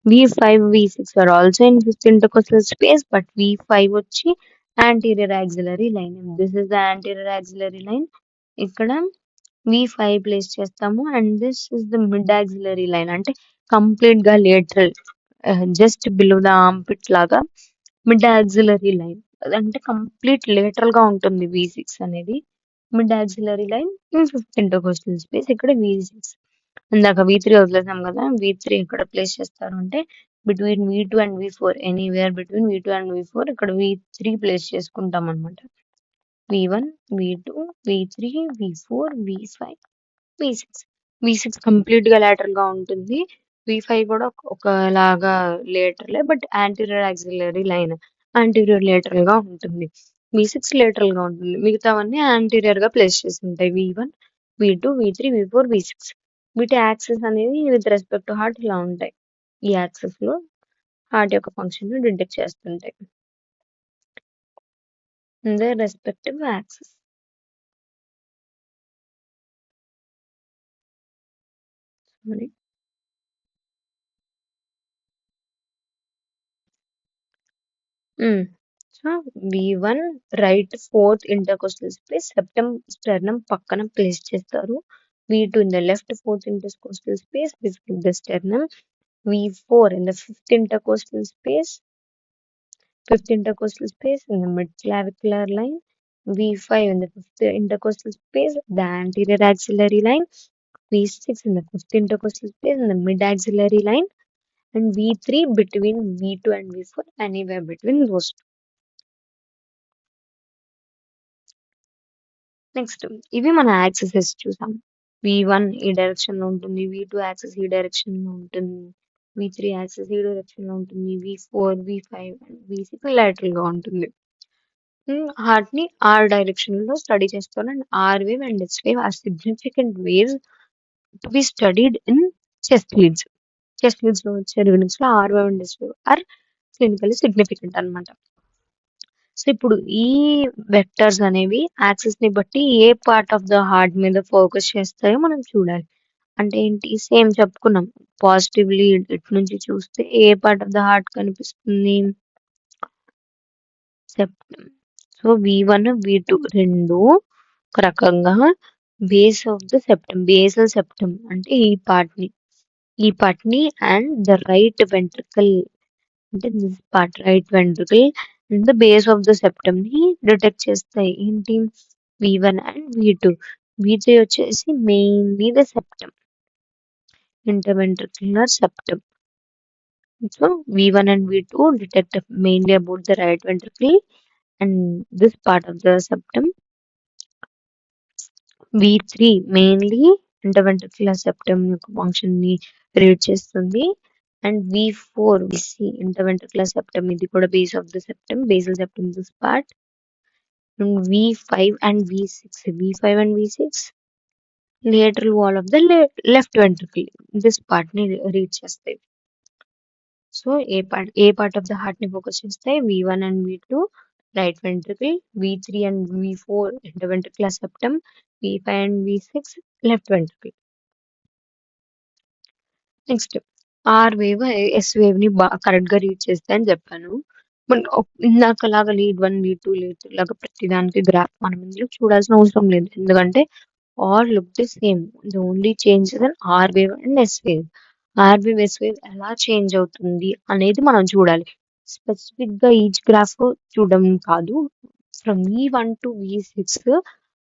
A: V5, V6 are also in fifth intercostal space, but V5 వచ్చి anterior axillary line. This is the anterior axillary line. ఇక్కడ V5 place చేస్తాము and this is the mid axillary line అంటే complete గా lateral just below the arm లాగా mid axillary line అంటే complete lateral గా ఉంటుంది V6 అనేది mid axillary line in fifth intercostal space ఇక్కడ V6 ఇందాక V3 వదిలేసాం కదా V3 ఇక్కడ ప్లేస్ చేస్తారు అంటే between V2 and V4 anywhere between V2 and V4 ఇక్కడ V3 ప్లేస్ చేసుకుంటాం అనమాట V1 V2 V3 V4 V5 V6 V6 complete గా lateral గా ఉంటుంది V5 కూడా ఒకలాగా లేటరలే but anterior axillary line anterior lateral గా ఉంటుంది V6 లేటరల్ గా ఉంటుంది మిగతావన్నీ యాంటీరియర్ గా ప్లేస్ చేసి ఉంటాయి V1 V2 V3 V4 V6 వీటి యాక్సెస్ అనేది విత్ రెస్పెక్ట్ టు హార్ట్ ఇలా ఉంటాయి ఈ యాక్సెస్ లో హార్ట్ యొక్క ఫంక్షన్ ని డిటెక్ట్ చేస్తుంటాయి ఇన్ ద రెస్పెక్టివ్ యాక్సెస్ మరి so V1 right fourth intercostal space septum sternum పక్కన ప్లేస్ చేస్తారు V2 in the left fourth intercostal space between the sternum V4 in the fifth intercostal space in the mid clavicular line V5 in the fifth intercostal space the anterior axillary line V6 in the fifth intercostal space in the mid axillary line and V3 between V2 and V4 anywhere between those two. Next ఇవి మన accesses చూసాం V1 ఈ direction లో ఉంటుంది V2 access ఈ direction లో ఉంటుంది V3 access ఈ డైరెక్షన్ లో ఉంటుంది V4 V5 V6 lateral గా ఉంటుంది హార్ట్ ని ఆర్ డైరెక్షన్ లో స్టడీ చేస్తాను and R wave and S wave are significant waves to be studied in chest leads లో వచ్చే రీడింగ్స్ లో R wave and S wave are clinically significant అన్నమాట so ఇప్పుడు ఈ వెక్టర్స్ అనేవి యాక్సిస్ ని బట్టి ఏ పార్ట్ ఆఫ్ ద హార్ట్ మీద ఫోకస్ చేస్తాయో మనం చూడాలి అంటే ఏంటి సేమ్ చెప్పుకున్నాం పాజిటివ్లీ ఇటు నుంచి చూస్తే ఏ పార్ట్ ఆఫ్ ద హార్ట్ కనిపిస్తుంది సెప్టమ్ సో V1 V2 రెండు ఒక రకంగా base of the septum basal septum అంటే ఈ పార్ట్ ని అండ్ ద రైట్ వెంట్రికల్ అంటే this part right ventricle and the base of the septum ని డిటెక్ట్ చేస్తాయి ఏంటి V1 అండ్ V2 V3 వచ్చేసి mainly the septum interventricular septum so V1 and V2 detect mainly about the right ventricle and this part of the septum V3 mainly interventricular septum యొక్క function ని read చేస్తుంది and V4 we see interventricular septum ఇది కూడా base of the septum basal septum this part and V5 and V6 lateral wall of the left ventricle this part ని read చేస్తాయి so ఏ part of the heart ని focus చేస్తాయి V1 and V2 right ventricle V3 and V4 interventricular septum V5 and V6 left ventricle next R wave S wave ని correct గా read చేస్తాయి అని చెప్పాను ఇందాక లాగా లీడ్ 1 లీడ్ 2 లీడ్ 3 లాగా ప్రతిదానికి గ్రాఫ్ మనం ఇందులో చూడాల్సిన అవసరం లేదు ఎందుకంటే all look the same the only change R wave and S wave R wave S wave ఎలా చేంజ్ అవుతుంది అనేది మనం చూడాలి స్పెసిఫిక్ గా ఈచ్ గ్రాఫ్ చూడడం కాదు from V1 to V6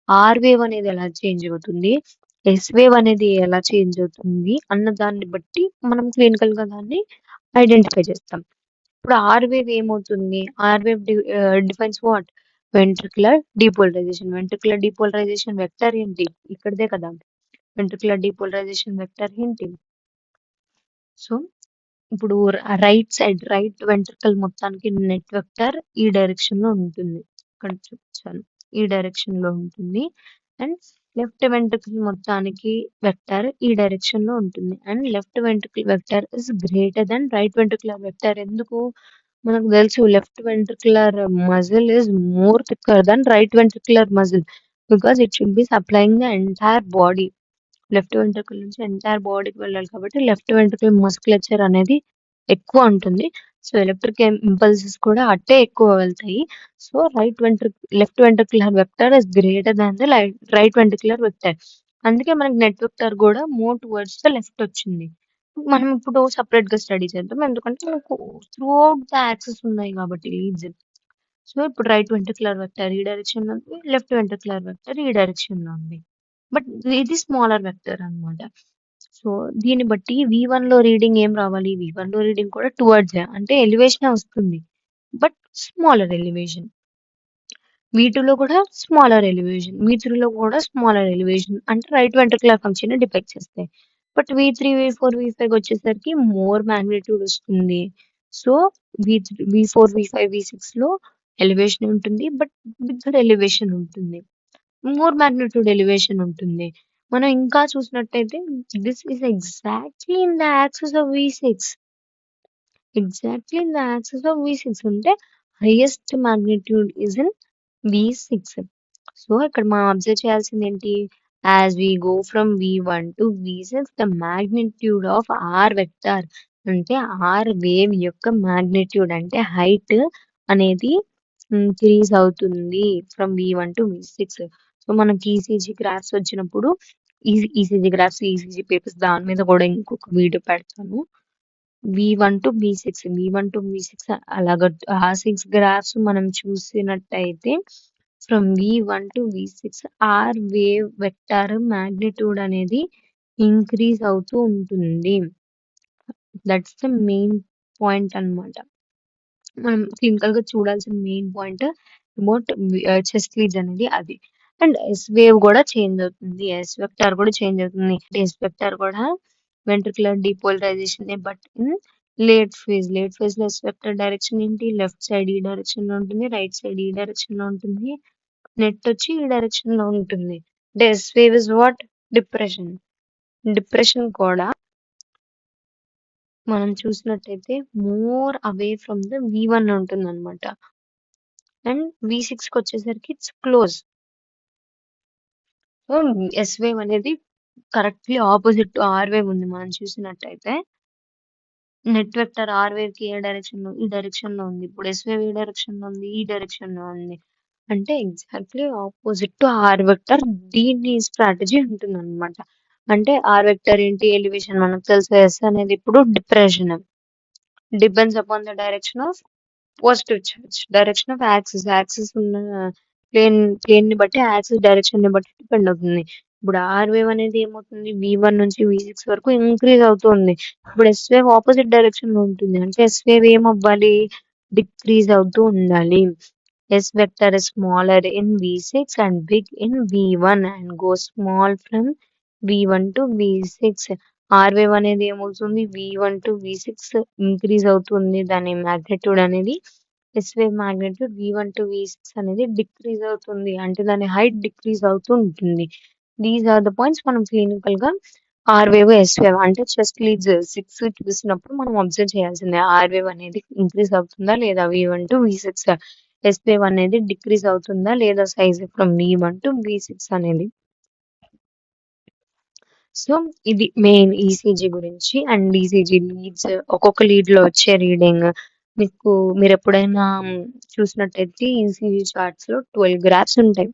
A: R wave అనేది ఎలా చేంజ్ అవుతుంది ఎస్ వేవ్ అనేది ఎలా చేంజ్ అవుతుంది అన్న దాన్ని బట్టి మనం క్లినికల్ గా దాన్ని ఐడెంటిఫై చేస్తాం ఇప్పుడు ఆర్ వేవ్ ఏమవుతుంది R wave defines what ventricular depolarisation vector ఏంటి ఇక్కడదే కదా వెంట్రికులర్ డీపోలరైజేషన్ వెక్టర్ ఏంటి సో ఇప్పుడు రైట్ వెంట్రికల్ మొత్తానికి నెట్ వెక్టర్ ఈ డైరెక్షన్ లో ఉంటుంది ఇక్కడ చూపించాను ఈ డైరెక్షన్ లో ఉంటుంది అండ్ లెఫ్ట్ వెంట్రికల్ మొత్తానికి వెక్టర్ ఈ డైరెక్షన్ లో ఉంటుంది and left ventricle vector is greater than right ventricular vector ఎందుకు మనకు తెలుసు left ventricular muscle is more thicker than right ventricular muscle because it should be supplying the entire body left ventricle నుంచి entire బాడీకి వెళ్ళాలి కాబట్టి left ventricle మస్కులచర్ అనేది ఎక్కువ ఉంటుంది. సో, ఎలక్ట్రిక్ ఇంపల్సెస్ కూడా అట్టే ఎక్కువ వెళ్తాయి. So, left ventricular vector is greater than the right ventricular vector. అందుకే మనకి నెట్ వెక్టర్ గూడా మోర్ టువర్డ్స్ ద లెఫ్ట్ వచ్చింది. మనం ఇప్పుడు సెపరేట్‌గా స్టడీ చేద్దాం. ఎందుకంటే మనకు త్రూ ఔట్ ద యాక్సెస్ ఉన్నాయి కాబట్టి లీడ్స్. సో, ఇప్పుడు రైట్ వెంట్రిక్యులర్ వెక్టర్ ఈ డైరెక్షన్‌లో ఉంది. లెఫ్ట్ వెంట్రిక్యులర్ వెక్టర్ ఈ డైరెక్షన్‌లో ఉంది. బట్ ఇది స్మాలర్ వెక్టర్ అన్నమాట. సో, దీన్ని బట్టి V1లో రీడింగ్ ఏం రావాలి? V1లో రీడింగ్ కూడా టువర్డ్సే అంటే ఎలివేషనే వస్తుంది. But smaller elevation. V2లో కూడా స్మాలర్ ఎలివేషన్. V3లో కూడా స్మాలర్ ఎలివేషన్. అంటే రైట్ వెంట్రిక్యులర్ ఫంక్షన్‌ని డిపెక్ట్ చేస్తాయి. బట్ V3, V4, V5 వచ్చేసరికి మోర్ మాగ్నిట్యూడ్ వస్తుంది. సో, V4, V5, V6లో ఎలివేషన్ ఉంటుంది. బట్ బిగ్గర్ ఎలివేషన్ ఉంటుంది. మోర్ మాగ్నిట్యూడ్ ఎలివేషన్ ఉంటుంది. మనం ఇంకా చూసినట్టయితే this is exactly in the axis of V6. Exactly in the axis of V6 అంటే highest magnitude is in V6. So, ఇక్కడ మనం అబ్జర్వ్ చేయాల్సిందేంటి? As we go from V1 to V6 the magnitude of are vector అంటే are wave యొక్క magnitude అంటే height అనేది increase అవుతుంది from V1 to V6. So, మనకి ఈసీజీ గ్రాఫ్స్ వచ్చినప్పుడు ఈసీజీ గ్రాఫ్స్, ఈసీజీ పేపర్స్ దాని మీద కూడా ఇంకొక వీడియో పెడతాను. V1 to V6 అలాగా ఆ 6 గ్రాఫ్స్ మనం చూసినట్టయితే from V1 to V6 R wave vector magnitude అనేది ఇంక్రీజ్ అవుతూ ఉంటుంది. దట్స్ ద మెయిన్ పాయింట్ అన్నమాట. మనం క్లినికల్‌గా చూడాల్సిన main point about chest leads అనేది అది. అండ్ ఎస్ వేవ్ కూడా చేంజ్ అవుతుంది. ఎస్ వెక్టార్ కూడా చేంజ్ అవుతుంది. ఎస్ వెక్టార్ కూడా వెంట్రిక్యులర్ డీపోలరైజేషనే but in late phase. Late ఫేజ్‌లో ఎస్ వెక్టర్ డైరెక్షన్ ఏంటి? లెఫ్ట్ సైడ్ ఈ డైరెక్షన్‌లో ఉంటుంది. రైట్ సైడ్ ఈ డైరెక్షన్‌లో ఉంటుంది. నెట్ వచ్చి ఈ డైరెక్షన్‌లో ఉంటుంది. అంటే S wave is what? Depression. Depression కూడా మనం చూసినట్టయితే more away from the V1 ఉంటుందన్నమాట. అండ్ V6కి వచ్చేసరికి it's close. So, S wave అనేది correctly opposite to R wave ఉంది మనం చూసినట్టయితే. నెట్ వెక్టర్ ఆర్ వేవ్‌కి ఏ డైరెక్షన్‌లో? ఈ డైరెక్షన్‌లో ఉంది. ఇప్పుడు ఎస్ వేవ్ ఏ డైరెక్షన్‌లో ఉంది? ఈ డైరెక్షన్‌లో ఉంది. అంటే exactly opposite to R vector దీని స్ట్రాటజీ ఉంటుందన్నమాట. అంటే ఆర్ వెక్టర్ ఏంటి? ఎలివేషన్ మనకు తెలుసు. ఎస్ అనేది ఇప్పుడు depression. Depends upon the direction of positive charge. Direction of axis. Axis ఉన్న ప్లేన్‌ని బట్టి యాక్సిస్ డైరెక్షన్‌ని బట్టి డిపెండ్ అవుతుంది. ఇప్పుడు ఆర్ వేవ్ అనేది ఏమవుతుంది? V1 నుంచి V6 వరకు ఇంక్రీజ్ అవుతుంది. ఇప్పుడు ఎస్ వేవ్ ఆపోజిట్ డైరెక్షన్‌లో ఉంటుంది. అంటే ఎస్ వేవ్ ఏమవ్వాలి? డిక్రీజ్ అవుతూ ఉండాలి. S vector is smaller in V6 and big in V1 and goes small from V1 to V6. R wave అనేది ఏమవుతుంది? V1 to V6 ఇంక్రీజ్ అవుతుంది. దాని మాగ్నిట్యూడ్ అనేది S wave magnitude V1 to V6 అనేది decrease అవుతుంది. అంటే దాని height decrease అవుతూ ఉంటుంది. దీస్ ఆర్ ద పాయింట్స్ మనం క్లినికల్‌గా ఆర్ వేవ్, ఎస్ వేవ్ అంటే చెస్ట్ లీడ్స్ 6 చూసినప్పుడు మనం అబ్జర్వ్ చేయాల్సిందే. ఆర్ వేవ్ అనేది ఇంక్రీజ్ అవుతుందా లేదా V1 to V6 S wave అనేది డిక్రీజ్ అవుతుందా లేదా size from V1 to V6 అనేది. సో, ఇది మెయిన్ ఈసీజీ గురించి అండ్ ఈసీజీ లీడ్స్ ఒక్కొక్క లీడ్‌లో వచ్చే రీడింగ్ మీరెప్పుడైనా చూసినట్టయితే ఈసీజీ చార్ట్స్‌లో 12 గ్రాఫ్స్ ఉంటాయి.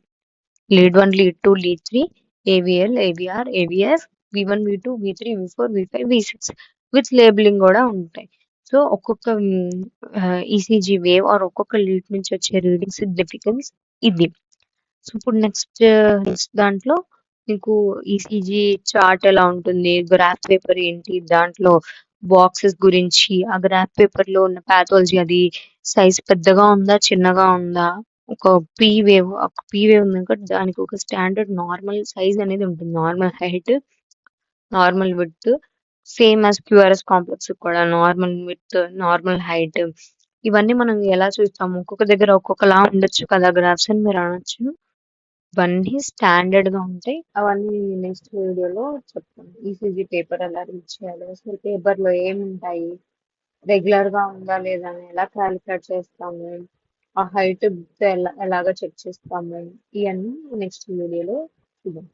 A: Lead 1, lead 2, lead 3, AVL, AVR, AVF, V1, V2, V3, V4, V5, V6 with labeling గూడా ఉంటాయి. సో, ఒక్కొక్క ఈసీజీ వేవ్ ఆర్ ఒక్కొక్క లీడ్ నుంచి వచ్చే రీడింగ్ సిగ్నిఫికెన్స్ ఇది. సో, ఇప్పుడు నెక్స్ట్ దాంట్లో మీకు ఈసీజీ చార్ట్ ఎలా ఉంటుంది? గ్రాఫ్ పేపర్ ఏంటి? దాంట్లో బాక్సెస్ గురించి, ఆ గ్రాఫ్ పేపర్‌లో ఉన్న పాథాలజీ అది సైజ్ పెద్దగా ఉందా? చిన్నగా ఉందా? ఒక పీ వేవ్ ఉందనుకో దానికి ఒక స్టాండర్డ్ నార్మల్ సైజ్ అనేది ఉంటుంది. Normal height, normal width same as QRS కాంప్లెక్స్‌కి కూడా నార్మల్ విడ్త్, నార్మల్ హైట్ ఇవన్నీ మనం ఎలా చూస్తాము? ఒక్కొక్క దగ్గర ఒక్కొక్కలా ఉండొచ్చు కదా! గ్రాఫ్స్ అని మీరు అనొచ్చు. ఇవన్నీ స్టాండర్డ్‌గా ఉంటాయి. అవన్నీ నెక్స్ట్ వీడియోలో చెప్తాను. ఈసీజీ పేపర్ ఎలా రీడ్ చేయాలో, అసలు పేపర్‌లో ఏముంటాయి? రెగ్యులర్‌గా ఉందా లేదా అని ఎలా క్యాలిక్యులేట్ చేస్తాము? ఆ హైట్ ఎలాగా చెక్ చేస్తాము? ఇయన్నీ నెక్స్ట్ వీడియోలో చూద్దాం.